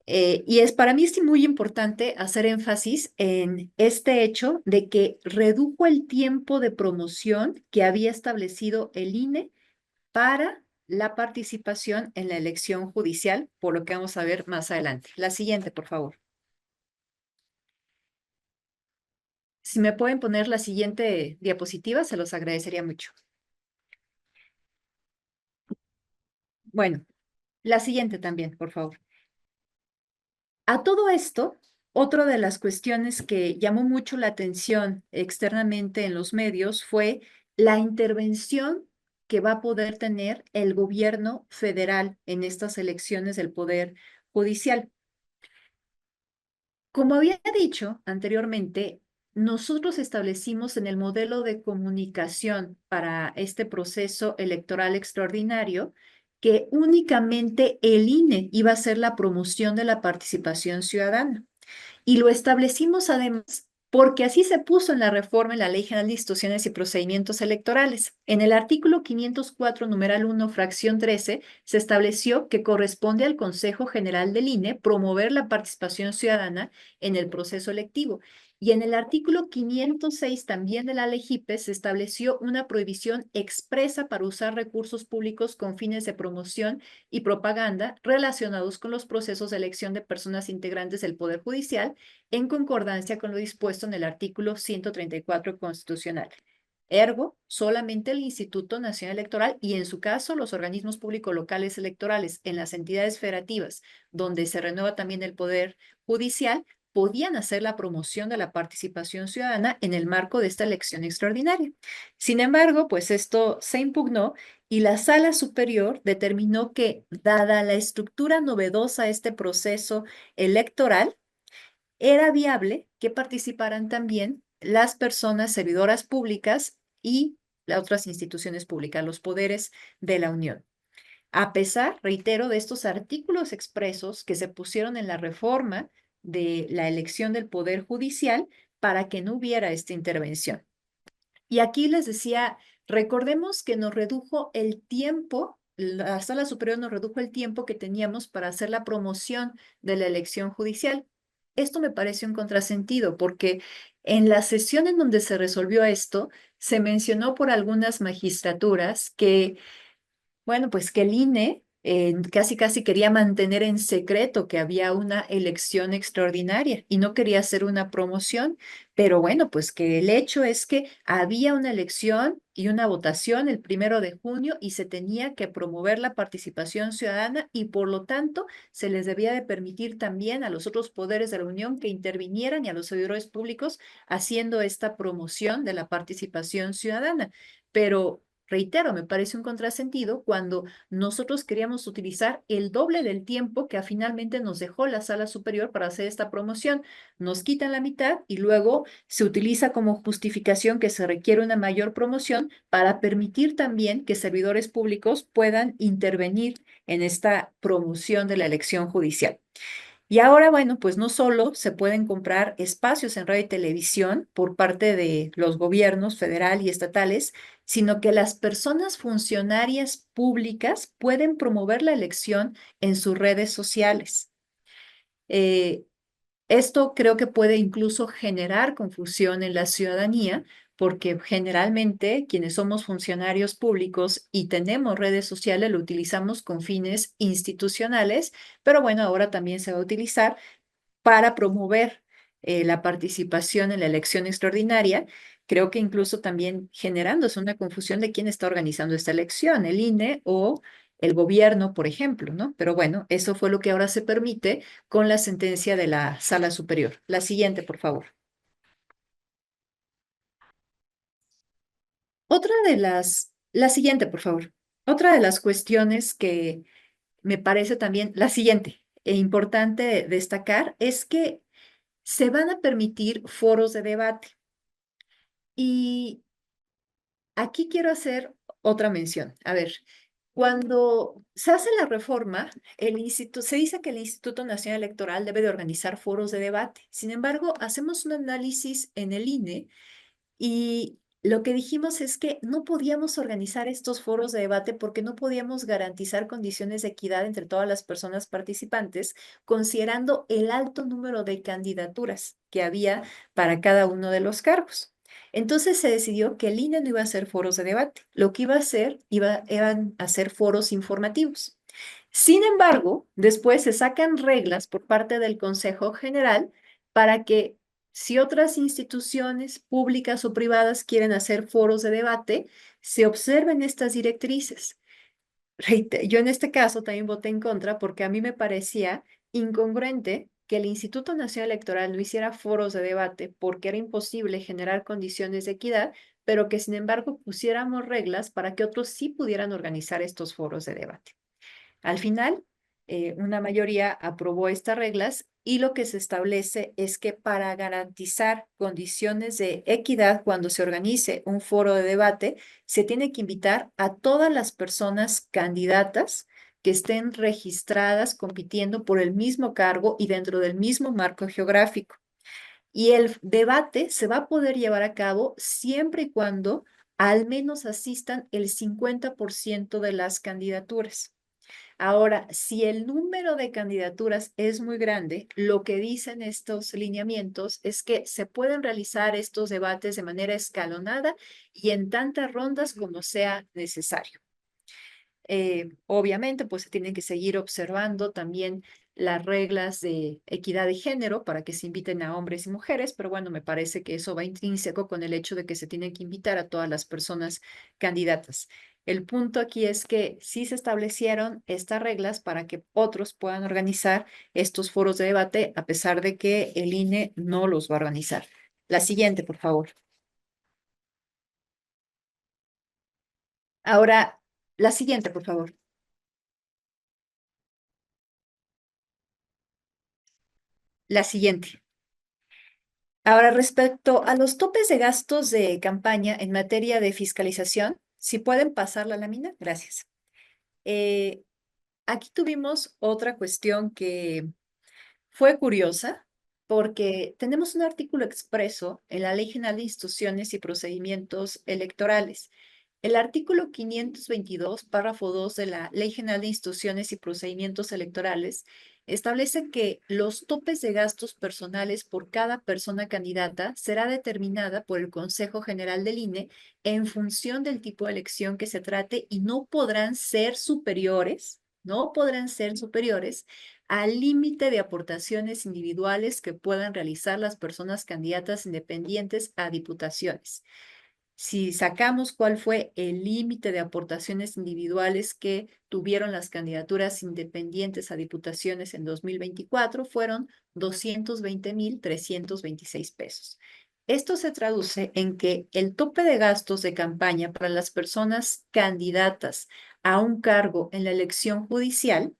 Y para mí es muy importante hacer énfasis en este hecho de que redujo el tiempo de promoción que había establecido el INE para la participación en la elección judicial, por lo que vamos a ver más adelante. La siguiente, por favor. Si me pueden poner la siguiente diapositiva, se los agradecería mucho. Bueno, la siguiente también, por favor. A todo esto, otra de las cuestiones que llamó mucho la atención externamente en los medios fue la intervención que va a poder tener el gobierno federal en estas elecciones del Poder Judicial. Como había dicho anteriormente, nosotros establecimos en el modelo de comunicación para este proceso electoral extraordinario que únicamente el INE iba a hacer la promoción de la participación ciudadana. Y lo establecimos además porque así se puso en la reforma en la Ley General de Instituciones y Procedimientos Electorales. En el artículo 504, numeral 1, fracción 13, se estableció que corresponde al Consejo General del INE promover la participación ciudadana en el proceso electivo. Y en el artículo 506 también de la Ley JIPE se estableció una prohibición expresa para usar recursos públicos con fines de promoción y propaganda relacionados con los procesos de elección de personas integrantes del Poder Judicial en concordancia con lo dispuesto en el artículo 134 constitucional. Ergo, solamente el Instituto Nacional Electoral y en su caso los organismos públicos locales electorales en las entidades federativas donde se renueva también el Poder Judicial podían hacer la promoción de la participación ciudadana en el marco de esta elección extraordinaria. Sin embargo, pues esto se impugnó y la Sala Superior determinó que, dada la estructura novedosa de este proceso electoral, era viable que participaran también las personas servidoras públicas y las otras instituciones públicas, los poderes de la Unión. A pesar, reitero, de estos artículos expresos que se pusieron en la reforma de la elección del Poder Judicial para que no hubiera esta intervención. Y aquí les decía, recordemos que nos redujo el tiempo, la Sala Superior nos redujo el tiempo que teníamos para hacer la promoción de la elección judicial. Esto me parece un contrasentido porque en la sesión en donde se resolvió esto, se mencionó por algunas magistraturas que bueno, pues que el INE casi quería mantener en secreto que había una elección extraordinaria y no quería hacer una promoción, pero bueno, pues que el hecho es que había una elección y una votación el 1 de junio y se tenía que promover la participación ciudadana y por lo tanto se les debía de permitir también a los otros poderes de la Unión que intervinieran y a los servidores públicos haciendo esta promoción de la participación ciudadana. Pero reitero, me parece un contrasentido cuando nosotros queríamos utilizar el doble del tiempo que finalmente nos dejó la sala superior para hacer esta promoción. Nos quitan la mitad y luego se utiliza como justificación que se requiere una mayor promoción para permitir también que servidores públicos puedan intervenir en esta promoción de la elección judicial. Y ahora, bueno, pues no solo se pueden comprar espacios en radio y televisión por parte de los gobiernos federal y estatales, sino que las personas funcionarias públicas pueden promover la elección en sus redes sociales. Esto creo que puede incluso generar confusión en la ciudadanía, porque generalmente quienes somos funcionarios públicos y tenemos redes sociales lo utilizamos con fines institucionales, pero bueno, ahora también se va a utilizar para promover la participación en la elección extraordinaria, creo que incluso también generándose una confusión de quién está organizando esta elección, el INE o el gobierno, por ejemplo, ¿no? Pero bueno, eso fue lo que ahora se permite con la sentencia de la Sala Superior. La siguiente, por favor. La siguiente, por favor. Otra de las cuestiones que me parece también, la siguiente, e importante destacar, es que se van a permitir foros de debate. Y aquí quiero hacer otra mención. A ver, cuando se hace la reforma, se dice que el Instituto Nacional Electoral debe de organizar foros de debate. Sin embargo, hacemos un análisis en el INE y lo que dijimos es que no podíamos organizar estos foros de debate porque no podíamos garantizar condiciones de equidad entre todas las personas participantes, considerando el alto número de candidaturas que había para cada uno de los cargos. Entonces se decidió que el INE no iba a hacer foros de debate, lo que iba a hacer iban a ser foros informativos. Sin embargo, después se sacan reglas por parte del Consejo General para que si otras instituciones públicas o privadas quieren hacer foros de debate, se observen estas directrices. Yo en este caso también voté en contra porque a mí me parecía incongruente que el Instituto Nacional Electoral no hiciera foros de debate porque era imposible generar condiciones de equidad, pero que sin embargo pusiéramos reglas para que otros sí pudieran organizar estos foros de debate. Al final, una mayoría aprobó estas reglas y lo que se establece es que para garantizar condiciones de equidad cuando se organice un foro de debate, se tiene que invitar a todas las personas candidatas que estén registradas compitiendo por el mismo cargo y dentro del mismo marco geográfico. Y el debate se va a poder llevar a cabo siempre y cuando al menos asistan el 50% de las candidaturas. Ahora, si el número de candidaturas es muy grande, lo que dicen estos lineamientos es que se pueden realizar estos debates de manera escalonada y en tantas rondas como sea necesario. Obviamente, pues se tienen que seguir observando también las reglas de equidad de género para que se inviten a hombres y mujeres, pero bueno, me parece que eso va intrínseco con el hecho de que se tienen que invitar a todas las personas candidatas. El punto aquí es que sí se establecieron estas reglas para que otros puedan organizar estos foros de debate, a pesar de que el INE no los va a organizar. La siguiente, por favor. Ahora, la siguiente, por favor. La siguiente. Ahora, respecto a los topes de gastos de campaña en materia de fiscalización, si pueden pasar la lámina, gracias. Aquí tuvimos otra cuestión que fue curiosa porque tenemos un artículo expreso en la Ley General de Instituciones y Procedimientos Electorales. El artículo 522, párrafo 2 de la Ley General de Instituciones y Procedimientos Electorales establece que los topes de gastos personales por cada persona candidata será determinada por el Consejo General del INE en función del tipo de elección que se trate y no podrán ser superiores al límite de aportaciones individuales que puedan realizar las personas candidatas independientes a diputaciones. Si sacamos cuál fue el límite de aportaciones individuales que tuvieron las candidaturas independientes a diputaciones en 2024, fueron 220,326 pesos. Esto se traduce en que el tope de gastos de campaña para las personas candidatas a un cargo en la elección judicial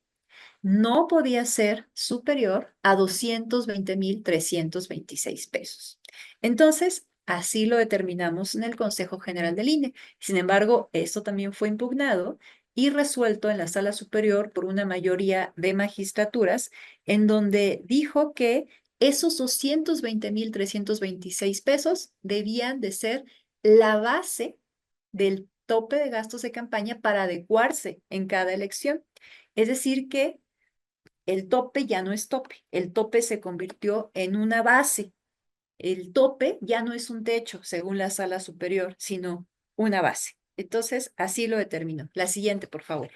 no podía ser superior a 220,326 pesos. Entonces, así lo determinamos en el Consejo General del INE. Sin embargo, esto también fue impugnado y resuelto en la Sala Superior por una mayoría de magistraturas, en donde dijo que esos 220,326 pesos debían de ser la base del tope de gastos de campaña para adecuarse en cada elección. Es decir, que el tope ya no es tope, el tope se convirtió en una base. El tope ya no es un techo, según la Sala Superior, sino una base. Entonces, así lo determinó. La siguiente, por favor.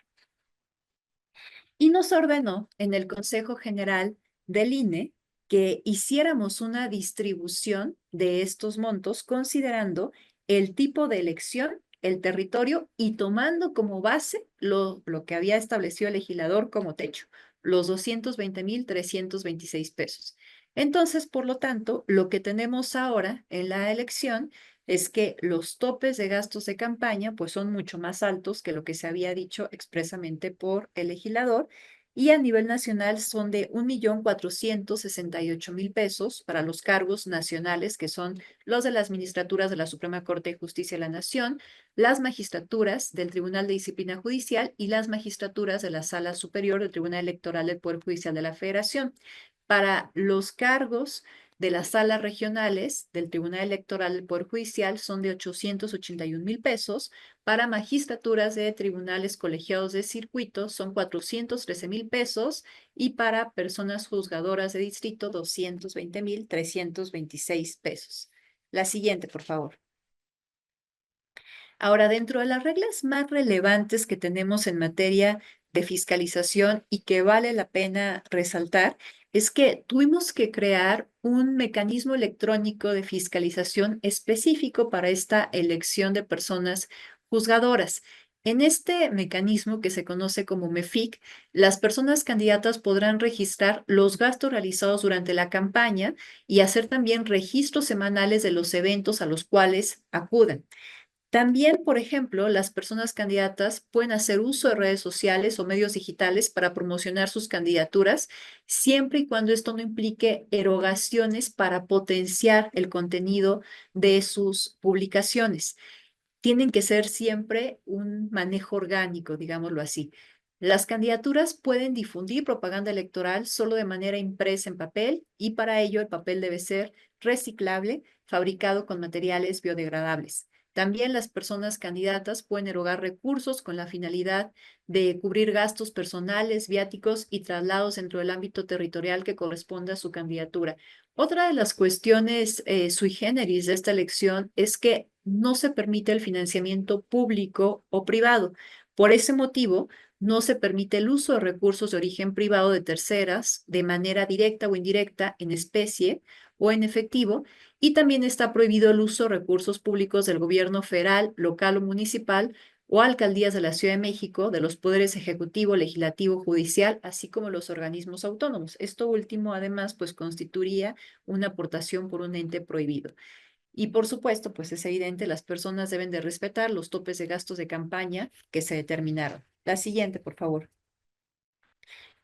Y nos ordenó en el Consejo General del INE que hiciéramos una distribución de estos montos considerando el tipo de elección, el territorio y tomando como base lo que había establecido el legislador como techo, los 220,326 pesos. Entonces, por lo tanto, lo que tenemos ahora en la elección es que los topes de gastos de campaña pues son mucho más altos que lo que se había dicho expresamente por el legislador, y a nivel nacional son de 1,468,000 pesos para los cargos nacionales, que son los de las magistraturas de la Suprema Corte de Justicia de la Nación, las magistraturas del Tribunal de Disciplina Judicial y las magistraturas de la Sala Superior del Tribunal Electoral del Poder Judicial de la Federación. Para los cargos de las salas regionales del Tribunal Electoral del Poder Judicial son de 881,000 pesos. Para magistraturas de tribunales colegiados de circuito son 413,000 pesos. Y para personas juzgadoras de distrito, 220,326 pesos. La siguiente, por favor. Ahora, dentro de las reglas más relevantes que tenemos en materia de fiscalización y que vale la pena resaltar, es que tuvimos que crear un mecanismo electrónico de fiscalización específico para esta elección de personas juzgadoras. En este mecanismo, que se conoce como MEFIC, las personas candidatas podrán registrar los gastos realizados durante la campaña y hacer también registros semanales de los eventos a los cuales acudan. También, por ejemplo, las personas candidatas pueden hacer uso de redes sociales o medios digitales para promocionar sus candidaturas, siempre y cuando esto no implique erogaciones para potenciar el contenido de sus publicaciones. Tienen que ser siempre un manejo orgánico, digámoslo así. Las candidaturas pueden difundir propaganda electoral solo de manera impresa en papel, y para ello el papel debe ser reciclable, fabricado con materiales biodegradables. También las personas candidatas pueden erogar recursos con la finalidad de cubrir gastos personales, viáticos y traslados dentro del ámbito territorial que corresponda a su candidatura. Otra de las cuestiones sui generis de esta elección es que no se permite el financiamiento público o privado. Por ese motivo, no se permite el uso de recursos de origen privado de terceras de manera directa o indirecta, en especie o en efectivo, y también está prohibido el uso de recursos públicos del gobierno federal, local o municipal, o alcaldías de la Ciudad de México, de los poderes ejecutivo, legislativo, judicial, así como los organismos autónomos. Esto último, además, pues constituiría una aportación por un ente prohibido. Y por supuesto, pues es evidente, las personas deben de respetar los topes de gastos de campaña que se determinaron. La siguiente, por favor.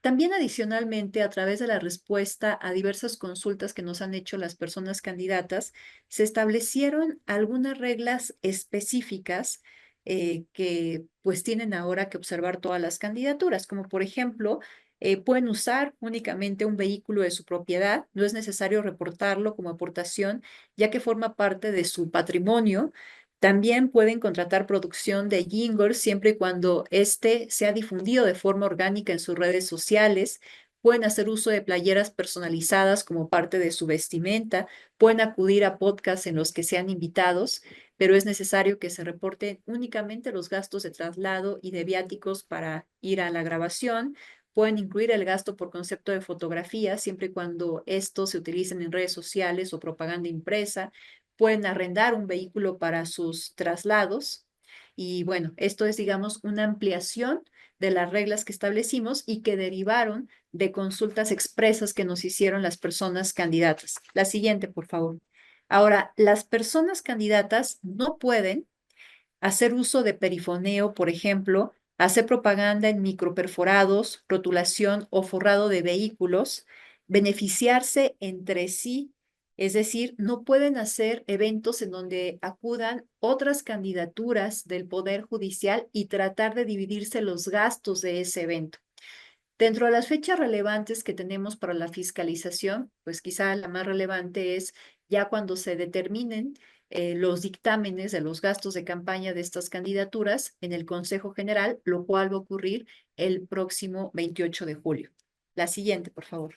También adicionalmente, a través de la respuesta a diversas consultas que nos han hecho las personas candidatas, se establecieron algunas reglas específicas que pues tienen ahora que observar todas las candidaturas, como por ejemplo, pueden usar únicamente un vehículo de su propiedad, no es necesario reportarlo como aportación, ya que forma parte de su patrimonio. También pueden contratar producción de jingles siempre y cuando éste sea difundido de forma orgánica en sus redes sociales. Pueden hacer uso de playeras personalizadas como parte de su vestimenta. Pueden acudir a podcasts en los que sean invitados, pero es necesario que se reporten únicamente los gastos de traslado y de viáticos para ir a la grabación. Pueden incluir el gasto por concepto de fotografía siempre y cuando estos se utilicen en redes sociales o propaganda impresa. Pueden arrendar un vehículo para sus traslados. Y bueno, esto es, digamos, una ampliación de las reglas que establecimos y que derivaron de consultas expresas que nos hicieron las personas candidatas. La siguiente, por favor. Ahora, las personas candidatas no pueden hacer uso de perifoneo, por ejemplo, hacer propaganda en microperforados, rotulación o forrado de vehículos, beneficiarse entre sí, es decir, no pueden hacer eventos en donde acudan otras candidaturas del Poder Judicial y tratar de dividirse los gastos de ese evento. Dentro de las fechas relevantes que tenemos para la fiscalización, pues quizá la más relevante es ya cuando se determinen los dictámenes de los gastos de campaña de estas candidaturas en el Consejo General, lo cual va a ocurrir el próximo 28 de julio. La siguiente, por favor.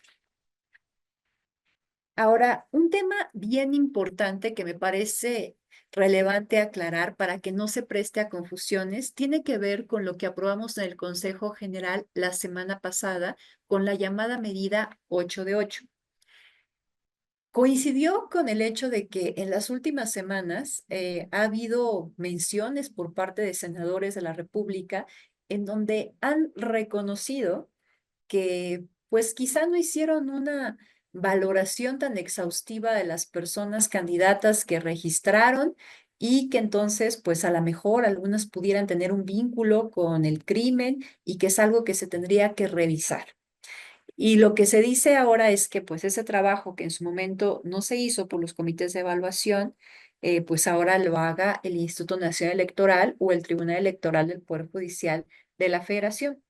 Ahora, un tema bien importante que me parece relevante aclarar para que no se preste a confusiones, tiene que ver con lo que aprobamos en el Consejo General la semana pasada con la llamada medida 8 de 8. Coincidió con el hecho de que en las últimas semanas ha habido menciones por parte de senadores de la República en donde han reconocido que pues quizá no hicieron una valoración tan exhaustiva de las personas candidatas que registraron y que entonces pues a lo mejor algunas pudieran tener un vínculo con el crimen y que es algo que se tendría que revisar. Y lo que se dice ahora es que pues ese trabajo que en su momento no se hizo por los comités de evaluación, pues ahora lo haga el Instituto Nacional Electoral o el Tribunal Electoral del Poder Judicial de la Federación.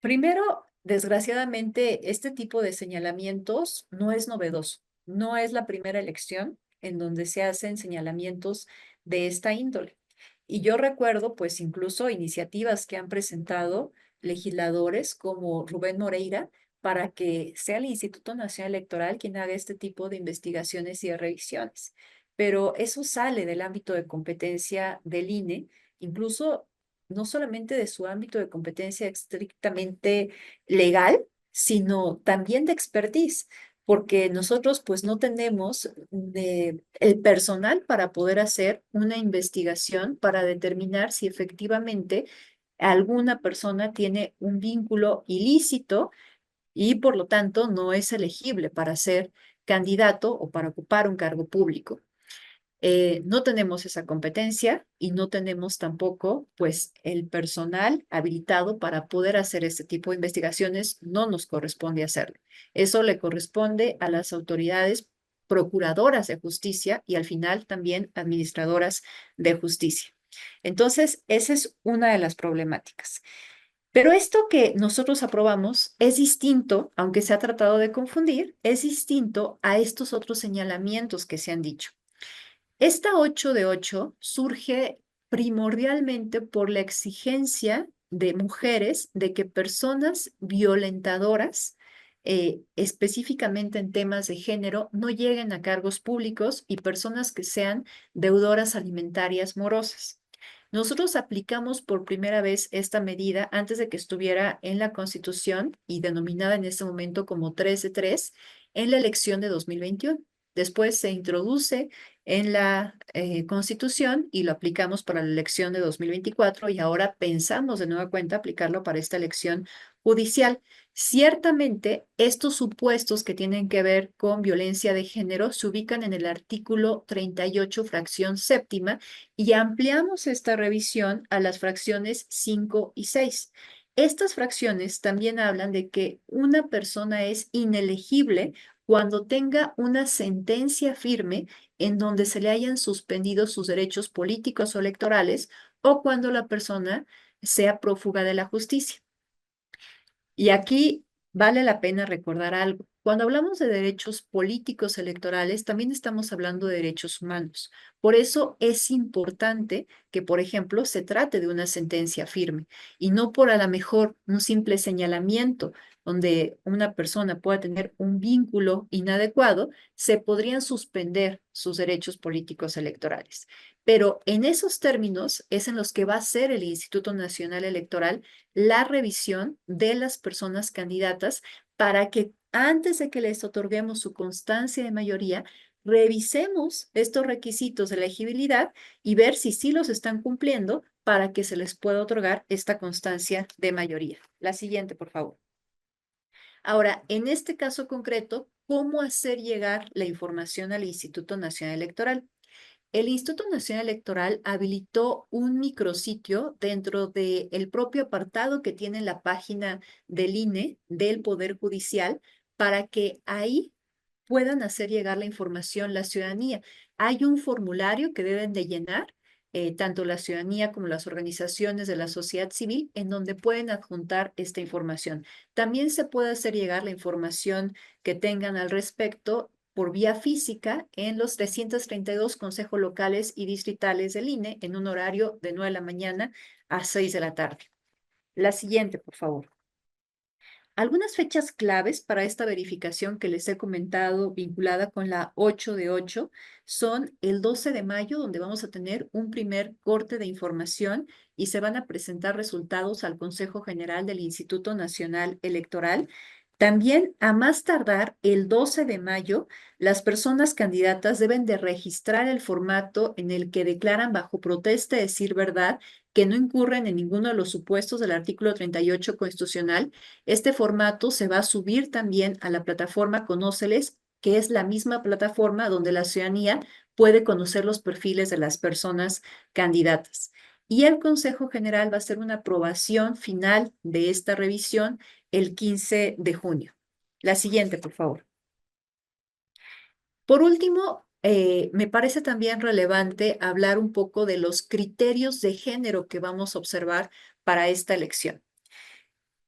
Primero, desgraciadamente, este tipo de señalamientos no es novedoso. No es la primera elección en donde se hacen señalamientos de esta índole. Y yo recuerdo, pues, incluso iniciativas que han presentado legisladores como Rubén Moreira para que sea el Instituto Nacional Electoral quien haga este tipo de investigaciones y de revisiones. Pero eso sale del ámbito de competencia del INE, incluso no solamente de su ámbito de competencia estrictamente legal, sino también de expertise, porque nosotros pues no tenemos el personal para poder hacer una investigación para determinar si efectivamente alguna persona tiene un vínculo ilícito y por lo tanto no es elegible para ser candidato o para ocupar un cargo público. No tenemos esa competencia y no tenemos tampoco, pues, el personal habilitado para poder hacer este tipo de investigaciones. No nos corresponde hacerlo. Eso le corresponde a las autoridades procuradoras de justicia y al final también administradoras de justicia. Entonces, esa es una de las problemáticas. Pero esto que nosotros aprobamos es distinto, aunque se ha tratado de confundir, es distinto a estos otros señalamientos que se han dicho. Esta 8 de 8 surge primordialmente por la exigencia de mujeres de que personas violentadoras, específicamente en temas de género, no lleguen a cargos públicos y personas que sean deudoras alimentarias morosas. Nosotros aplicamos por primera vez esta medida antes de que estuviera en la Constitución y denominada en este momento como 3 de 3 en la elección de 2021. Después se introduce en la Constitución y lo aplicamos para la elección de 2024 y ahora pensamos de nueva cuenta aplicarlo para esta elección judicial. Ciertamente, estos supuestos que tienen que ver con violencia de género se ubican en el artículo 38, fracción séptima, y ampliamos esta revisión a las fracciones 5 y 6. Estas fracciones también hablan de que una persona es inelegible cuando tenga una sentencia firme en donde se le hayan suspendido sus derechos políticos o electorales o cuando la persona sea prófuga de la justicia. Y aquí vale la pena recordar algo. Cuando hablamos de derechos políticos electorales, también estamos hablando de derechos humanos. Por eso es importante que, por ejemplo, se trate de una sentencia firme y no por a lo mejor un simple señalamiento donde una persona pueda tener un vínculo inadecuado, se podrían suspender sus derechos políticos electorales. Pero en esos términos es en los que va a ser el Instituto Nacional Electoral la revisión de las personas candidatas para que antes de que les otorguemos su constancia de mayoría, revisemos estos requisitos de elegibilidad y ver si sí los están cumpliendo para que se les pueda otorgar esta constancia de mayoría. La siguiente, por favor. Ahora, en este caso concreto, cómo hacer llegar la información al Instituto Nacional Electoral. El Instituto Nacional Electoral habilitó un micrositio dentro del propio apartado que tiene la página del INE, del Poder Judicial, para que ahí puedan hacer llegar la información a la ciudadanía. Hay un formulario que deben de llenar, tanto la ciudadanía como las organizaciones de la sociedad civil, en donde pueden adjuntar esta información. También se puede hacer llegar la información que tengan al respecto por vía física en los 332 consejos locales y distritales del INE en un horario de 9 de la mañana a 6 de la tarde. La siguiente, por favor. Algunas fechas claves para esta verificación que les he comentado vinculada con la 8 de 8 son el 12 de mayo, donde vamos a tener un primer corte de información y se van a presentar resultados al Consejo General del Instituto Nacional Electoral. También, a más tardar, el 12 de mayo, las personas candidatas deben de registrar el formato en el que declaran bajo protesta de decir verdad que no incurren en ninguno de los supuestos del artículo 38 constitucional. Este formato se va a subir también a la plataforma Conóceles, que es la misma plataforma donde la ciudadanía puede conocer los perfiles de las personas candidatas. Y el Consejo General va a hacer una aprobación final de esta revisión el 15 de junio. La siguiente, por favor. Por último, me parece también relevante hablar un poco de los criterios de género que vamos a observar para esta elección.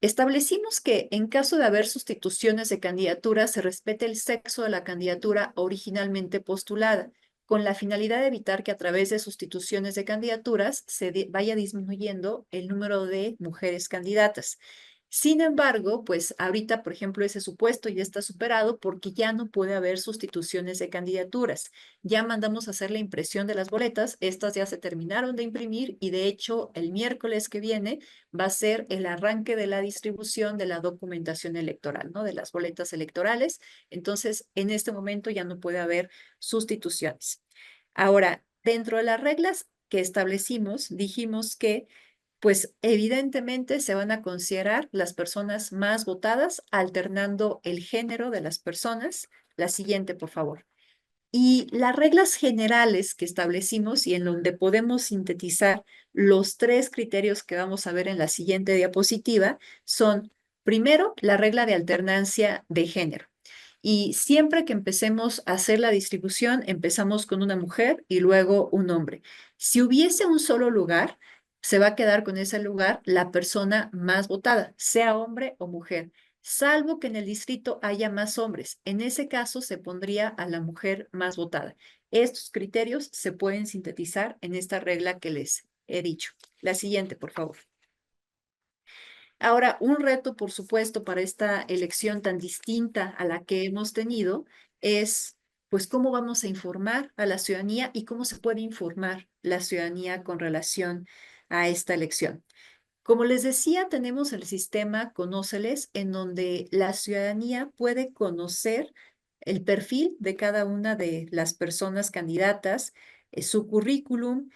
Establecimos que en caso de haber sustituciones de candidatura, se respete el sexo de la candidatura originalmente postulada, con la finalidad de evitar que a través de sustituciones de candidaturas se vaya disminuyendo el número de mujeres candidatas. Sin embargo, pues ahorita, por ejemplo, ese supuesto ya está superado porque ya no puede haber sustituciones de candidaturas. Ya mandamos a hacer la impresión de las boletas, estas ya se terminaron de imprimir y de hecho el miércoles que viene va a ser el arranque de la distribución de la documentación electoral, ¿no? De las boletas electorales. Entonces, en este momento ya no puede haber sustituciones. Ahora, dentro de las reglas que establecimos, dijimos que pues evidentemente se van a considerar las personas más votadas, alternando el género de las personas. La siguiente, por favor. Y las reglas generales que establecimos y en donde podemos sintetizar los tres criterios que vamos a ver en la siguiente diapositiva son, primero, la regla de alternancia de género. Y siempre que empecemos a hacer la distribución, empezamos con una mujer y luego un hombre. Si hubiese un solo lugar, se va a quedar con ese lugar la persona más votada, sea hombre o mujer, salvo que en el distrito haya más hombres. En ese caso, se pondría a la mujer más votada. Estos criterios se pueden sintetizar en esta regla que les he dicho. La siguiente, por favor. Ahora, un reto, por supuesto, para esta elección tan distinta a la que hemos tenido es, pues, cómo vamos a informar a la ciudadanía y cómo se puede informar la ciudadanía con relación a esta elección. Como les decía, tenemos el sistema Conóceles, en donde la ciudadanía puede conocer el perfil de cada una de las personas candidatas, su currículum,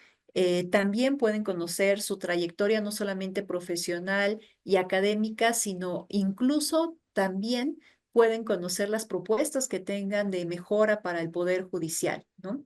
también pueden conocer su trayectoria no solamente profesional y académica, sino incluso también pueden conocer las propuestas que tengan de mejora para el Poder Judicial, ¿no?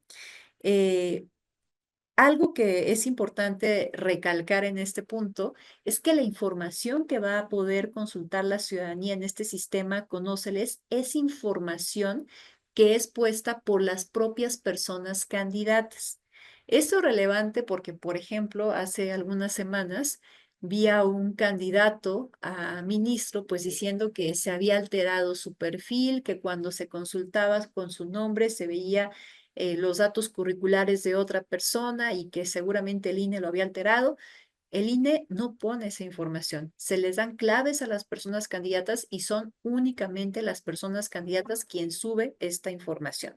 Algo que es importante recalcar en este punto es que la información que va a poder consultar la ciudadanía en este sistema Conóceles es información que es puesta por las propias personas candidatas. Esto es relevante porque, por ejemplo, hace algunas semanas vi a un candidato a ministro pues diciendo que se había alterado su perfil, que cuando se consultaba con su nombre se veía los datos curriculares de otra persona y que seguramente el INE lo había alterado. El INE no pone esa información. Se les dan claves a las personas candidatas y son únicamente las personas candidatas quien sube esta información.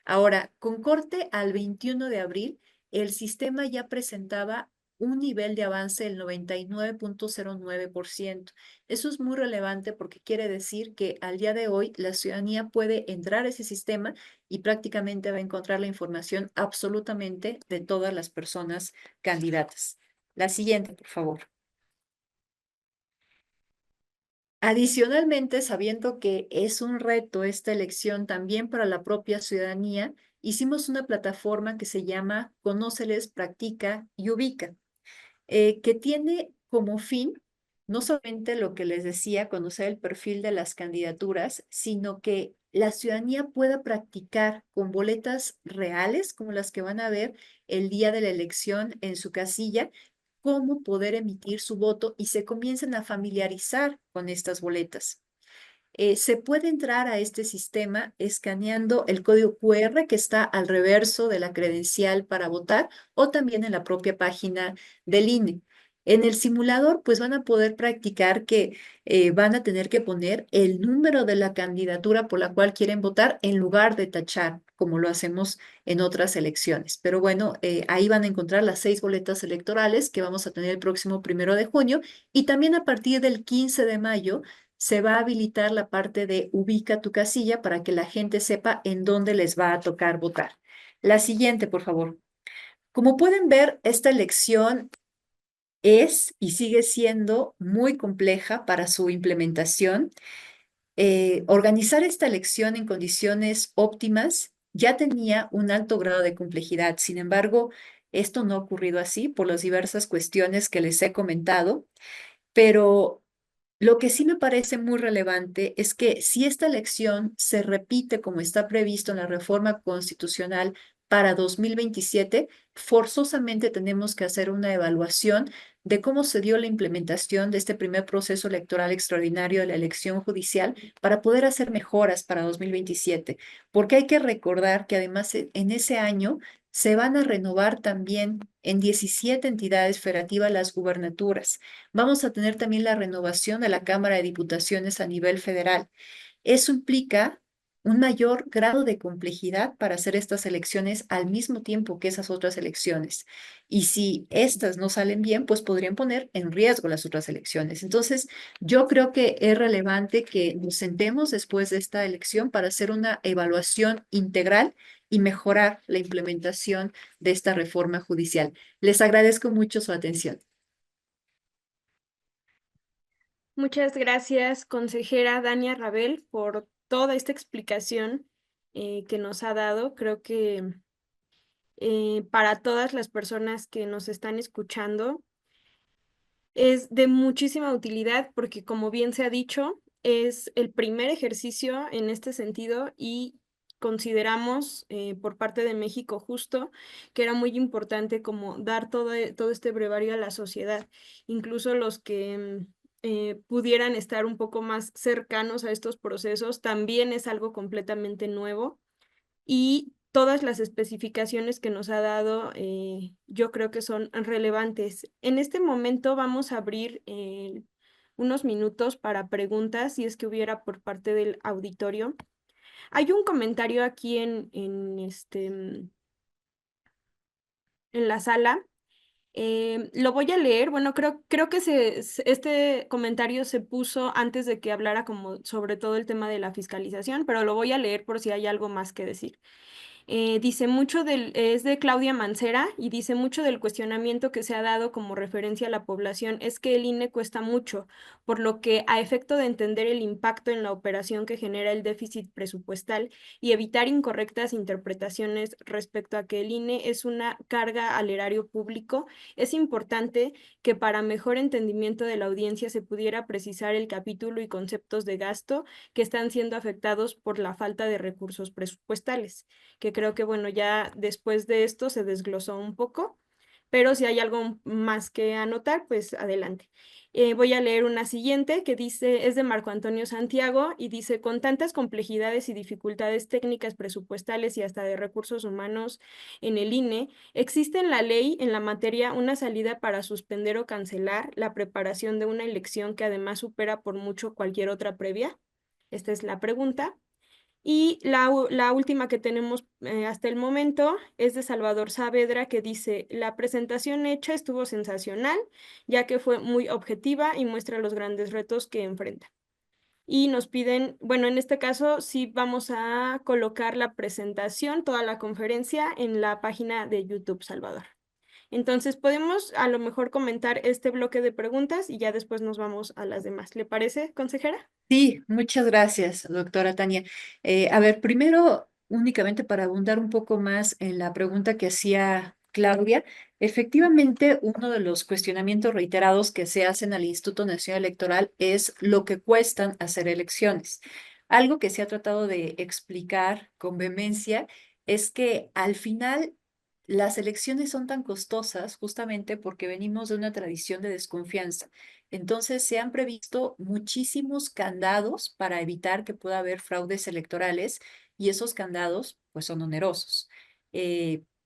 Ahora, con corte al 21 de abril, el sistema ya presentaba un nivel de avance del 99.09%. Eso es muy relevante porque quiere decir que al día de hoy la ciudadanía puede entrar a ese sistema y prácticamente va a encontrar la información absolutamente de todas las personas candidatas. La siguiente, por favor. Adicionalmente, sabiendo que es un reto esta elección también para la propia ciudadanía, hicimos una plataforma que se llama Conóceles, Practica y Ubica, que tiene como fin no solamente lo que les decía, conocer el perfil de las candidaturas, sino que la ciudadanía pueda practicar con boletas reales, como las que van a ver el día de la elección en su casilla, cómo poder emitir su voto y se comiencen a familiarizar con estas boletas. Se puede entrar a este sistema escaneando el código QR que está al reverso de la credencial para votar o también en la propia página del INE. En el simulador, pues van a poder practicar que van a tener que poner el número de la candidatura por la cual quieren votar en lugar de tachar, como lo hacemos en otras elecciones. Pero bueno, ahí van a encontrar las 6 boletas electorales que vamos a tener el próximo 1 de junio y también a partir del 15 de mayo se va a habilitar la parte de ubica tu casilla para que la gente sepa en dónde les va a tocar votar. La siguiente, por favor. Como pueden ver, esta elección es y sigue siendo muy compleja para su implementación. Organizar esta elección en condiciones óptimas ya tenía un alto grado de complejidad. Sin embargo, esto no ha ocurrido así por las diversas cuestiones que les he comentado, pero lo que sí me parece muy relevante es que si esta elección se repite como está previsto en la reforma constitucional para 2027, forzosamente tenemos que hacer una evaluación de cómo se dio la implementación de este primer proceso electoral extraordinario de la elección judicial para poder hacer mejoras para 2027, porque hay que recordar que además en ese año se van a renovar también en 17 entidades federativas las gubernaturas. Vamos a tener también la renovación de la Cámara de Diputaciones a nivel federal. Eso implica un mayor grado de complejidad para hacer estas elecciones al mismo tiempo que esas otras elecciones. Y si estas no salen bien, pues podrían poner en riesgo las otras elecciones. Entonces, yo creo que es relevante que nos sentemos después de esta elección para hacer una evaluación integral y mejorar la implementación de esta reforma judicial. Les agradezco mucho su atención. Muchas gracias, consejera Dania Rabel, por toda esta explicación que nos ha dado. Creo que para todas las personas que nos están escuchando es de muchísima utilidad porque, como bien se ha dicho, es el primer ejercicio en este sentido y consideramos por parte de México Justo que era muy importante como dar todo este brevario a la sociedad, incluso los que pudieran estar un poco más cercanos a estos procesos, también es algo completamente nuevo y todas las especificaciones que nos ha dado yo creo que son relevantes. En este momento vamos a abrir unos minutos para preguntas, si es que hubiera por parte del auditorio. Hay un comentario aquí en la sala. Lo voy a leer. Bueno, creo que este comentario se puso antes de que hablara como sobre todo el tema de la fiscalización, pero lo voy a leer por si hay algo más que decir. Dice es de Claudia Mancera y dice mucho del cuestionamiento que se ha dado como referencia a la población es que el INE cuesta mucho, por lo que a efecto de entender el impacto en la operación que genera el déficit presupuestal y evitar incorrectas interpretaciones respecto a que el INE es una carga al erario público, es importante que para mejor entendimiento de la audiencia se pudiera precisar el capítulo y conceptos de gasto que están siendo afectados por la falta de recursos presupuestales, que creo que, bueno, ya después de esto se desglosó un poco, pero si hay algo más que anotar, pues adelante. Voy a leer una siguiente que dice, es de Marco Antonio Santiago y dice, con tantas complejidades y dificultades técnicas, presupuestales y hasta de recursos humanos en el INE, ¿existe en la ley en la materia una salida para suspender o cancelar la preparación de una elección que además supera por mucho cualquier otra previa? Esta es la pregunta. Y la última que tenemos hasta el momento es de Salvador Saavedra, que dice, la presentación hecha estuvo sensacional, ya que fue muy objetiva y muestra los grandes retos que enfrenta. Y nos piden, bueno, en este caso sí vamos a colocar la presentación, toda la conferencia en la página de YouTube, Salvador. Entonces podemos a lo mejor comentar este bloque de preguntas y ya después nos vamos a las demás. ¿Le parece, consejera? Sí, muchas gracias, doctora Tania. A ver, primero, únicamente para abundar un poco más en la pregunta que hacía Claudia, efectivamente, uno de los cuestionamientos reiterados que se hacen al Instituto Nacional Electoral es lo que cuestan hacer elecciones. Algo que se ha tratado de explicar con vehemencia es que al final las elecciones son tan costosas justamente porque venimos de una tradición de desconfianza. Entonces, se han previsto muchísimos candados para evitar que pueda haber fraudes electorales y esos candados, pues, son onerosos.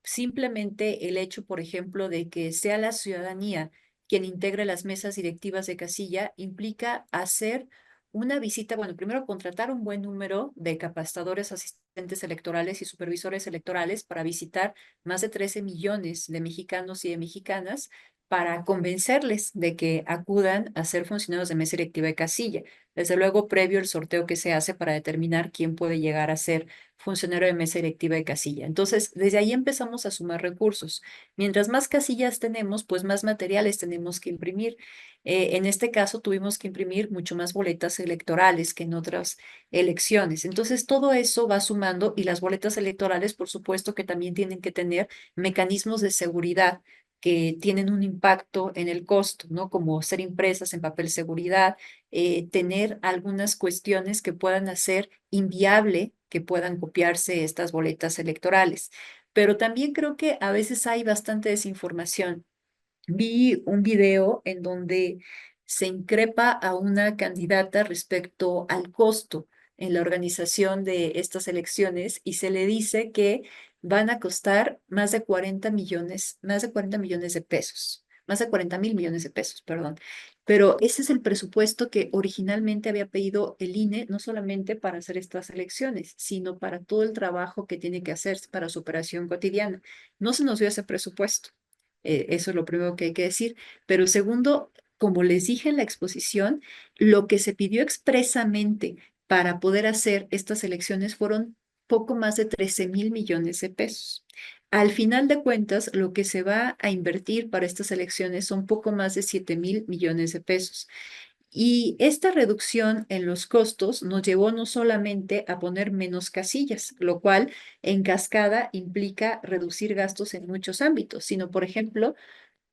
Simplemente el hecho, por ejemplo, de que sea la ciudadanía quien integre las mesas directivas de casilla implica hacer una visita, bueno, primero contratar un buen número de capacitadores, asistentes electorales y supervisores electorales para visitar más de 13 millones de mexicanos y de mexicanas para convencerles de que acudan a ser funcionarios de mesa directiva de casilla. Desde luego, previo el sorteo que se hace para determinar quién puede llegar a ser funcionario de mesa directiva de casilla. Entonces, desde ahí empezamos a sumar recursos. Mientras más casillas tenemos, pues más materiales tenemos que imprimir. En este caso, tuvimos que imprimir mucho más boletas electorales que en otras elecciones. Entonces, todo eso va sumando y las boletas electorales, por supuesto, que también tienen que tener mecanismos de seguridad que tienen un impacto en el costo, ¿no? Como ser impresas en papel seguridad, tener algunas cuestiones que puedan hacer inviable que puedan copiarse estas boletas electorales. Pero también creo que a veces hay bastante desinformación. Vi un video en donde se increpa a una candidata respecto al costo en la organización de estas elecciones y se le dice que van a costar más de 40 millones de pesos, más de 40,000 millones de pesos, perdón. Pero ese es el presupuesto que originalmente había pedido el INE, no solamente para hacer estas elecciones, sino para todo el trabajo que tiene que hacer para su operación cotidiana. No se nos dio ese presupuesto. Eso es lo primero que hay que decir. Pero segundo, como les dije en la exposición, lo que se pidió expresamente para poder hacer estas elecciones fueron poco más de 13,000 millones de pesos. Al final de cuentas, lo que se va a invertir para estas elecciones son poco más de 7,000 millones de pesos. Y esta reducción en los costos nos llevó no solamente a poner menos casillas, lo cual en cascada implica reducir gastos en muchos ámbitos, sino, por ejemplo,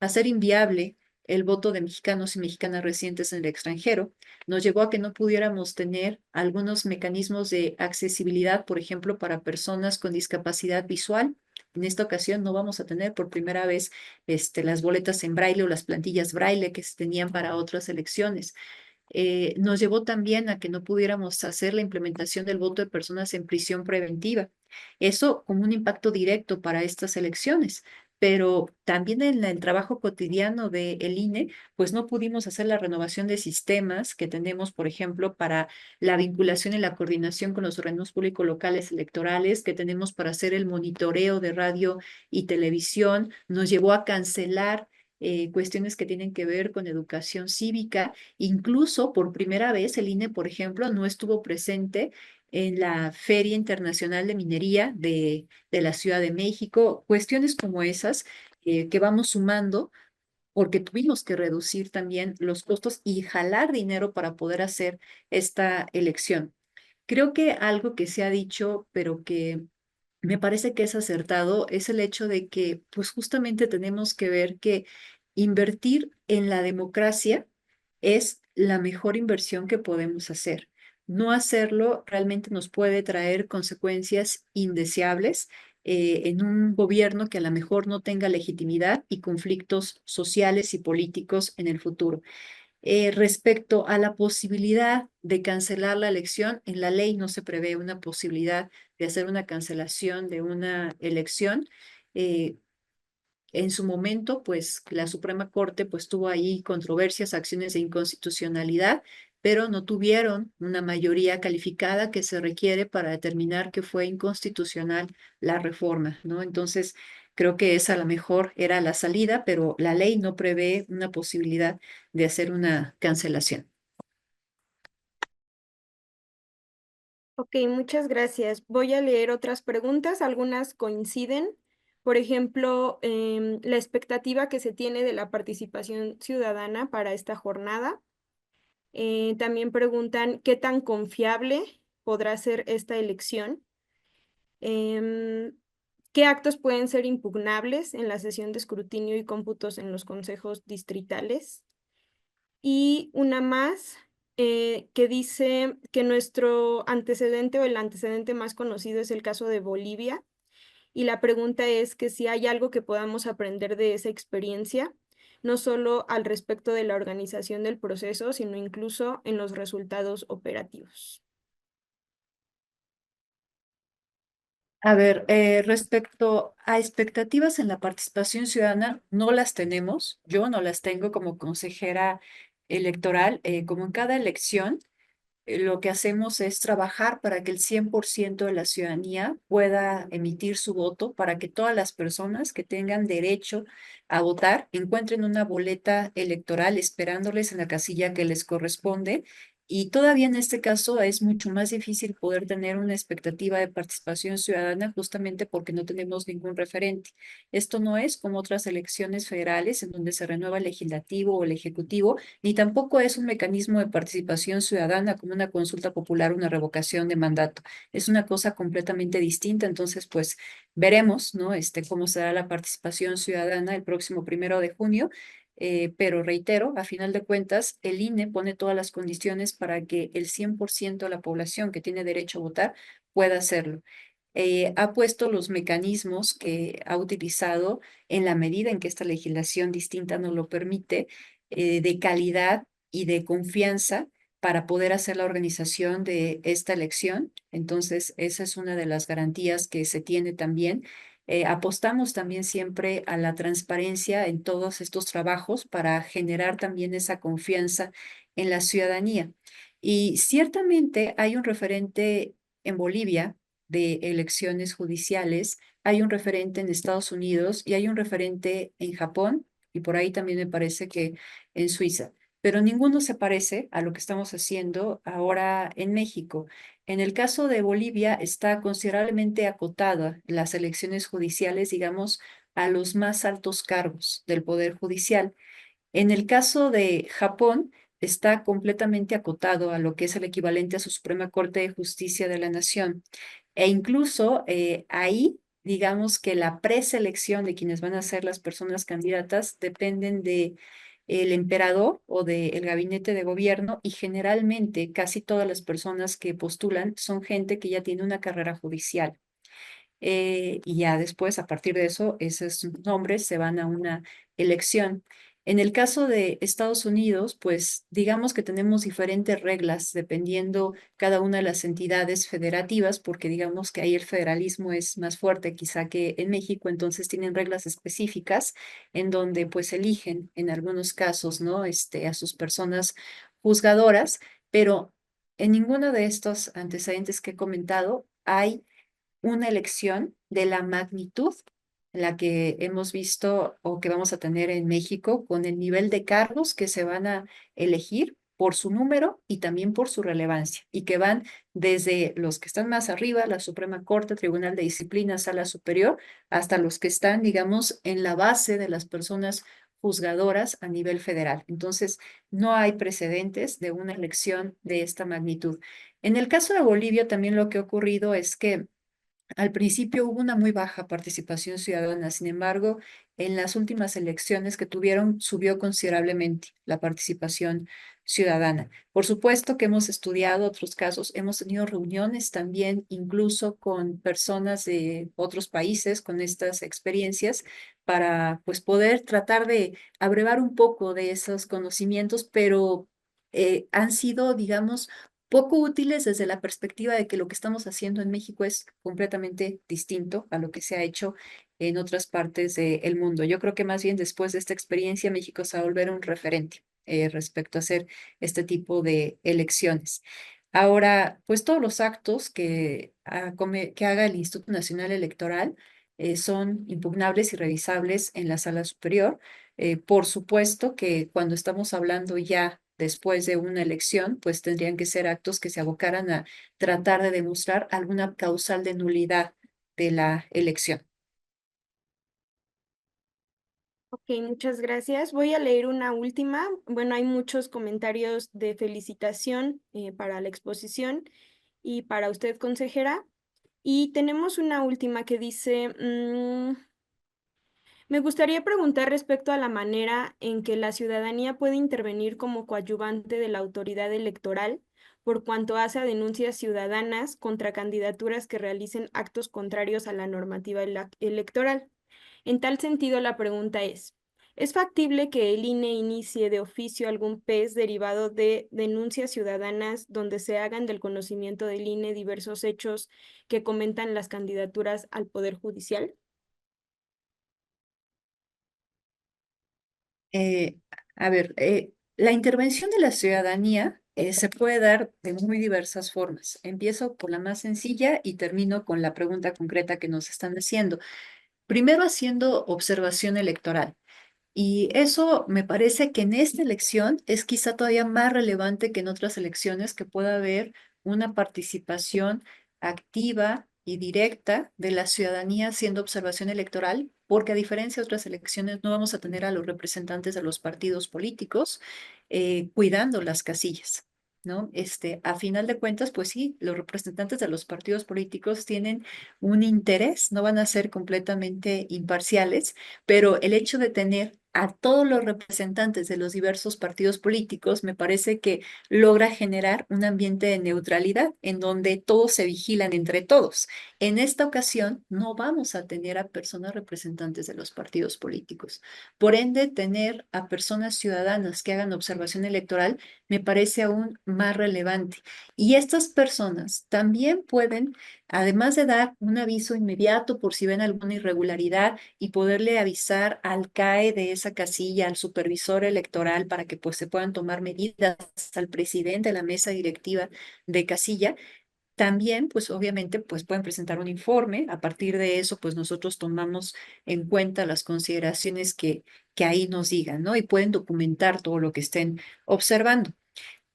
hacer inviable el voto de mexicanos y mexicanas residentes en el extranjero, nos llevó a que no pudiéramos tener algunos mecanismos de accesibilidad, por ejemplo, para personas con discapacidad visual. En esta ocasión no vamos a tener por primera vez las boletas en braille o las plantillas braille que se tenían para otras elecciones. Nos llevó también a que no pudiéramos hacer la implementación del voto de personas en prisión preventiva. Eso como un impacto directo para estas elecciones, pero también en el trabajo cotidiano del INE, pues no pudimos hacer la renovación de sistemas que tenemos, por ejemplo, para la vinculación y la coordinación con los organismos públicos locales electorales, que tenemos para hacer el monitoreo de radio y televisión. Nos llevó a cancelar cuestiones que tienen que ver con educación cívica. Incluso por primera vez el INE, por ejemplo, no estuvo presente en la Feria Internacional de Minería de la Ciudad de México, cuestiones como esas que vamos sumando porque tuvimos que reducir también los costos y jalar dinero para poder hacer esta elección. Creo que algo que se ha dicho, pero que me parece que es acertado, es el hecho de que, pues justamente tenemos que ver que invertir en la democracia es la mejor inversión que podemos hacer. No hacerlo realmente nos puede traer consecuencias indeseables en un gobierno que a lo mejor no tenga legitimidad y conflictos sociales y políticos en el futuro. Respecto a la posibilidad de cancelar la elección, en la ley no se prevé una posibilidad de hacer una cancelación de una elección. Eh, en su momento, pues la Suprema Corte pues tuvo ahí controversias, acciones de inconstitucionalidad, pero no tuvieron una mayoría calificada que se requiere para determinar que fue inconstitucional la reforma, ¿no? Entonces, creo que esa a lo mejor era la salida, pero la ley no prevé una posibilidad de hacer una cancelación. Ok, muchas gracias. Voy a leer otras preguntas. Algunas coinciden, Por ejemplo, la expectativa que se tiene de la participación ciudadana para esta jornada. También preguntan qué tan confiable podrá ser esta elección. ¿Qué actos pueden ser impugnables en la sesión de escrutinio y cómputos en los consejos distritales? Y una más que dice que nuestro antecedente o el antecedente más conocido es el caso de Bolivia. Y la pregunta es que si hay algo que podamos aprender de esa experiencia, no solo al respecto de la organización del proceso, sino incluso en los resultados operativos. A ver, respecto a expectativas en la participación ciudadana, no las tenemos. Yo no las tengo como consejera electoral. Como en cada elección, lo que hacemos es trabajar para que el 100% de la ciudadanía pueda emitir su voto, para que todas las personas que tengan derecho a votar encuentren una boleta electoral esperándoles en la casilla que les corresponde. Y todavía en este caso es mucho más difícil poder tener una expectativa de participación ciudadana justamente porque no tenemos ningún referente. Esto no es como otras elecciones federales en donde se renueva el legislativo o el ejecutivo, ni tampoco es un mecanismo de participación ciudadana como una consulta popular, una revocación de mandato. Es una cosa completamente distinta. Entonces, pues veremos, ¿no? Cómo será la participación ciudadana el próximo 1 de junio. Pero reitero, a final de cuentas, el INE pone todas las condiciones para que el 100% de la población que tiene derecho a votar pueda hacerlo. Ha puesto los mecanismos que ha utilizado en la medida en que esta legislación distinta nos lo permite, de calidad y de confianza para poder hacer la organización de esta elección. Entonces, esa es una de las garantías que se tiene también. Apostamos también siempre a la transparencia en todos estos trabajos para generar también esa confianza en la ciudadanía. Y ciertamente hay un referente en Bolivia de elecciones judiciales, hay un referente en Estados Unidos y hay un referente en Japón y por ahí también me parece que en Suiza, pero ninguno se parece a lo que estamos haciendo ahora en México. En el caso de Bolivia está considerablemente acotada las elecciones judiciales, digamos, a los más altos cargos del Poder Judicial. En el caso de Japón, está completamente acotado a lo que es el equivalente a su Suprema Corte de Justicia de la Nación. E incluso ahí, digamos que la preselección de quienes van a ser las personas candidatas dependen de el emperador o del gabinete de gobierno y generalmente casi todas las personas que postulan son gente que ya tiene una carrera judicial. Y ya después, a partir de eso, esos nombres se van a una elección. En el caso de Estados Unidos, pues digamos que tenemos diferentes reglas dependiendo cada una de las entidades federativas, porque digamos que ahí el federalismo es más fuerte quizá que en México, entonces tienen reglas específicas en donde pues eligen en algunos casos, ¿no? A sus personas juzgadoras, pero en ninguno de estos antecedentes que he comentado hay una elección de la magnitud la que hemos visto o que vamos a tener en México, con el nivel de cargos que se van a elegir por su número y también por su relevancia, y que van desde los que están más arriba, la Suprema Corte, Tribunal de Disciplina, Sala Superior, hasta los que están, digamos, en la base de las personas juzgadoras a nivel federal. Entonces, no hay precedentes de una elección de esta magnitud. En el caso de Bolivia, también lo que ha ocurrido es que al principio hubo una muy baja participación ciudadana. Sin embargo, en las últimas elecciones que tuvieron, subió considerablemente la participación ciudadana. Por supuesto que hemos estudiado otros casos, hemos tenido reuniones también incluso con personas de otros países con estas experiencias para pues poder tratar de abrevar un poco de esos conocimientos, pero han sido, digamos, poco útiles desde la perspectiva de que lo que estamos haciendo en México es completamente distinto a lo que se ha hecho en otras partes del mundo. Yo creo que más bien después de esta experiencia, México se va a volver un referente respecto a hacer este tipo de elecciones. Ahora, pues todos los actos que haga el Instituto Nacional Electoral son impugnables y revisables en la sala superior. Por supuesto que cuando estamos hablando ya después de una elección, pues tendrían que ser actos que se abocaran a tratar de demostrar alguna causal de nulidad de la elección. Ok, muchas gracias. Voy a leer una última. Bueno, hay muchos comentarios de felicitación para la exposición y para usted, consejera. Y tenemos una última que dice, me gustaría preguntar respecto a la manera en que la ciudadanía puede intervenir como coadyuvante de la autoridad electoral por cuanto hace a denuncias ciudadanas contra candidaturas que realicen actos contrarios a la normativa electoral. En tal sentido, la pregunta ¿es factible que el INE inicie de oficio algún PES derivado de denuncias ciudadanas donde se hagan del conocimiento del INE diversos hechos que comentan las candidaturas al Poder Judicial? Eh, a ver, la intervención de la ciudadanía se puede dar de muy diversas formas. Empiezo por la más sencilla y termino con la pregunta concreta que nos están haciendo. Primero, haciendo observación electoral. Y eso me parece que en esta elección es quizá todavía más relevante que en otras elecciones, que pueda haber una participación activa y directa de la ciudadanía haciendo observación electoral, porque a diferencia de otras elecciones no vamos a tener a los representantes de los partidos políticos cuidando las casillas. ¿No? A final de cuentas, pues sí, los representantes de los partidos políticos tienen un interés, no van a ser completamente imparciales, pero el hecho de tener a todos los representantes de los diversos partidos políticos me parece que logra generar un ambiente de neutralidad en donde todos se vigilan entre todos. En esta ocasión no vamos a tener a personas representantes de los partidos políticos. Por ende, tener a personas ciudadanas que hagan observación electoral me parece aún más relevante. Y estas personas también pueden, además de dar un aviso inmediato por si ven alguna irregularidad y poderle avisar al CAE de esa casilla, al supervisor electoral, para que pues se puedan tomar medidas, al presidente de la mesa directiva de casilla, también, pues obviamente, pues pueden presentar un informe. A partir de eso, pues nosotros tomamos en cuenta las consideraciones que ahí nos digan, ¿no? Y pueden documentar todo lo que estén observando.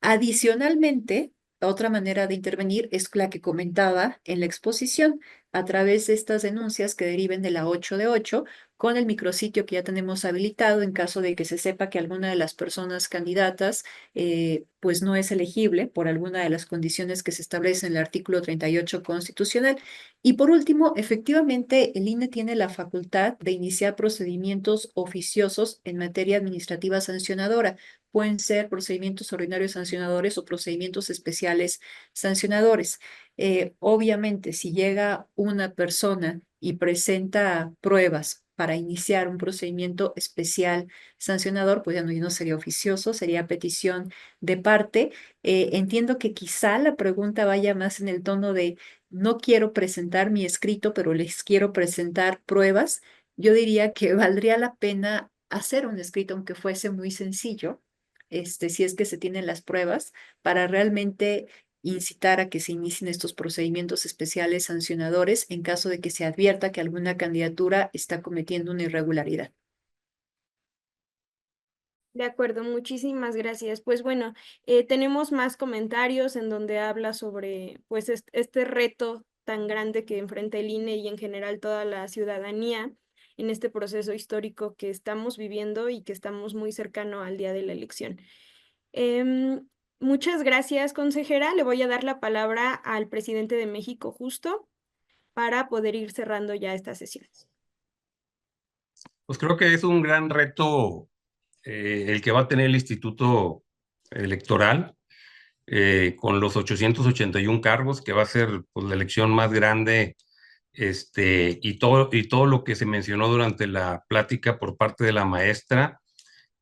Adicionalmente, otra manera de intervenir es la que comentaba en la exposición, a través de estas denuncias que deriven de la 8 de 8, con el micrositio que ya tenemos habilitado en caso de que se sepa que alguna de las personas candidatas pues no es elegible por alguna de las condiciones que se establecen en el artículo 38 constitucional. Y por último, efectivamente, el INE tiene la facultad de iniciar procedimientos oficiosos en materia administrativa sancionadora. Pueden ser procedimientos ordinarios sancionadores o procedimientos especiales sancionadores. Obviamente, si llega una persona y presenta pruebas para iniciar un procedimiento especial sancionador, pues ya no sería oficioso, sería petición de parte. Entiendo que quizá la pregunta vaya más en el tono de no quiero presentar mi escrito, pero les quiero presentar pruebas. Yo diría que valdría la pena hacer un escrito, aunque fuese muy sencillo, si es que se tienen las pruebas, para realmente incitar a que se inicien estos procedimientos especiales sancionadores en caso de que se advierta que alguna candidatura está cometiendo una irregularidad. De acuerdo, muchísimas gracias. Pues bueno, tenemos más comentarios en donde habla sobre pues este reto tan grande que enfrenta el INE y en general toda la ciudadanía en este proceso histórico que estamos viviendo y que estamos muy cercano al día de la elección. Muchas gracias, consejera. Le voy a dar la palabra al presidente de México Justo para poder ir cerrando ya esta sesión. Pues creo que es un gran reto el que va a tener el Instituto Electoral con los 881 cargos, que va a ser pues, la elección más grande y todo lo que se mencionó durante la plática por parte de la maestra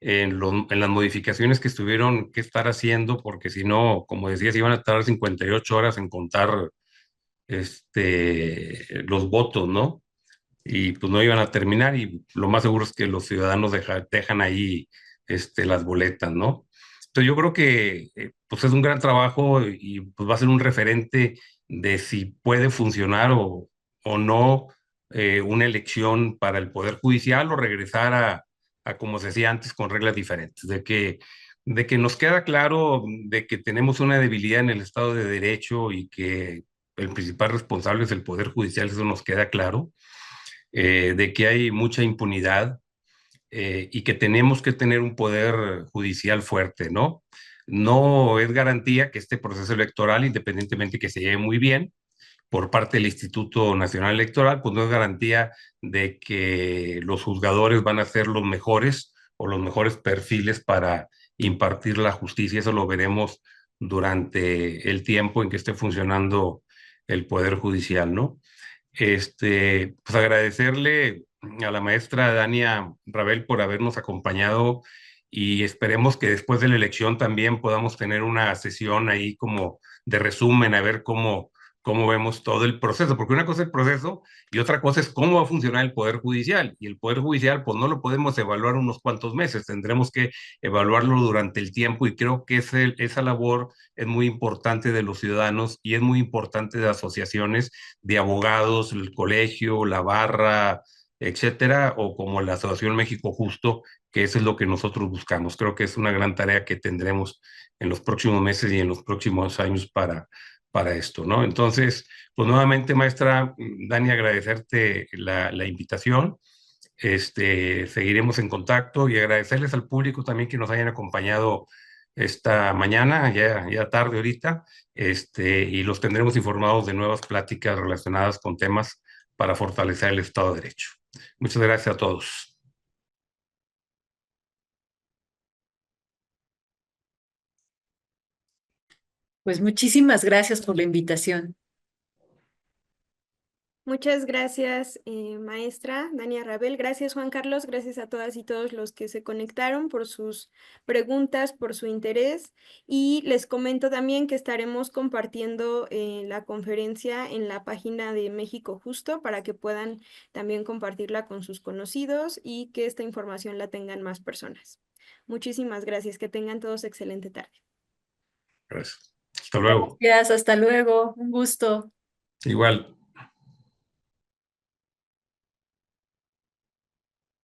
en las modificaciones que estuvieron que estar haciendo, porque si no, como decías, iban a tardar 58 horas en contar los votos, ¿no? Y pues no iban a terminar y lo más seguro es que los ciudadanos dejan ahí las boletas, ¿no? Entonces yo creo que pues es un gran trabajo y pues va a ser un referente de si puede funcionar o no una elección para el Poder Judicial o regresar a como se hacía antes con reglas diferentes, de que nos queda claro de que tenemos una debilidad en el Estado de Derecho y que el principal responsable es el Poder Judicial, eso nos queda claro de que hay mucha impunidad, y que tenemos que tener un poder judicial fuerte, ¿no? No es garantía que este proceso electoral, independientemente que se lleve muy bien por parte del Instituto Nacional Electoral, pues no es garantía de que los juzgadores van a ser los mejores o los mejores perfiles para impartir la justicia. Eso lo veremos durante el tiempo en que esté funcionando el Poder Judicial, ¿no? Pues agradecerle a la maestra Dania Rabel por habernos acompañado y esperemos que después de la elección también podamos tener una sesión ahí como de resumen, a ver cómo vemos todo el proceso, porque una cosa es el proceso y otra cosa es cómo va a funcionar el Poder Judicial. Y el Poder Judicial, pues no lo podemos evaluar unos cuantos meses, tendremos que evaluarlo durante el tiempo y creo que esa labor es muy importante de los ciudadanos y es muy importante de asociaciones de abogados, el colegio, la barra, etcétera, o como la Asociación México Justo, que eso es lo que nosotros buscamos. Creo que es una gran tarea que tendremos en los próximos meses y en los próximos años para esto, ¿no? Entonces, pues nuevamente, maestra Dani, agradecerte la invitación. Seguiremos en contacto y agradecerles al público también que nos hayan acompañado esta mañana, ya tarde ahorita, y los tendremos informados de nuevas pláticas relacionadas con temas para fortalecer el Estado de Derecho. Muchas gracias a todos. Pues muchísimas gracias por la invitación. Muchas gracias, maestra Dania Rabel. Gracias, Juan Carlos. Gracias a todas y todos los que se conectaron por sus preguntas, por su interés. Y les comento también que estaremos compartiendo la conferencia en la página de México Justo para que puedan también compartirla con sus conocidos y que esta información la tengan más personas. Muchísimas gracias. Que tengan todos excelente tarde. Gracias. Hasta luego. Gracias, hasta luego. Un gusto. Igual.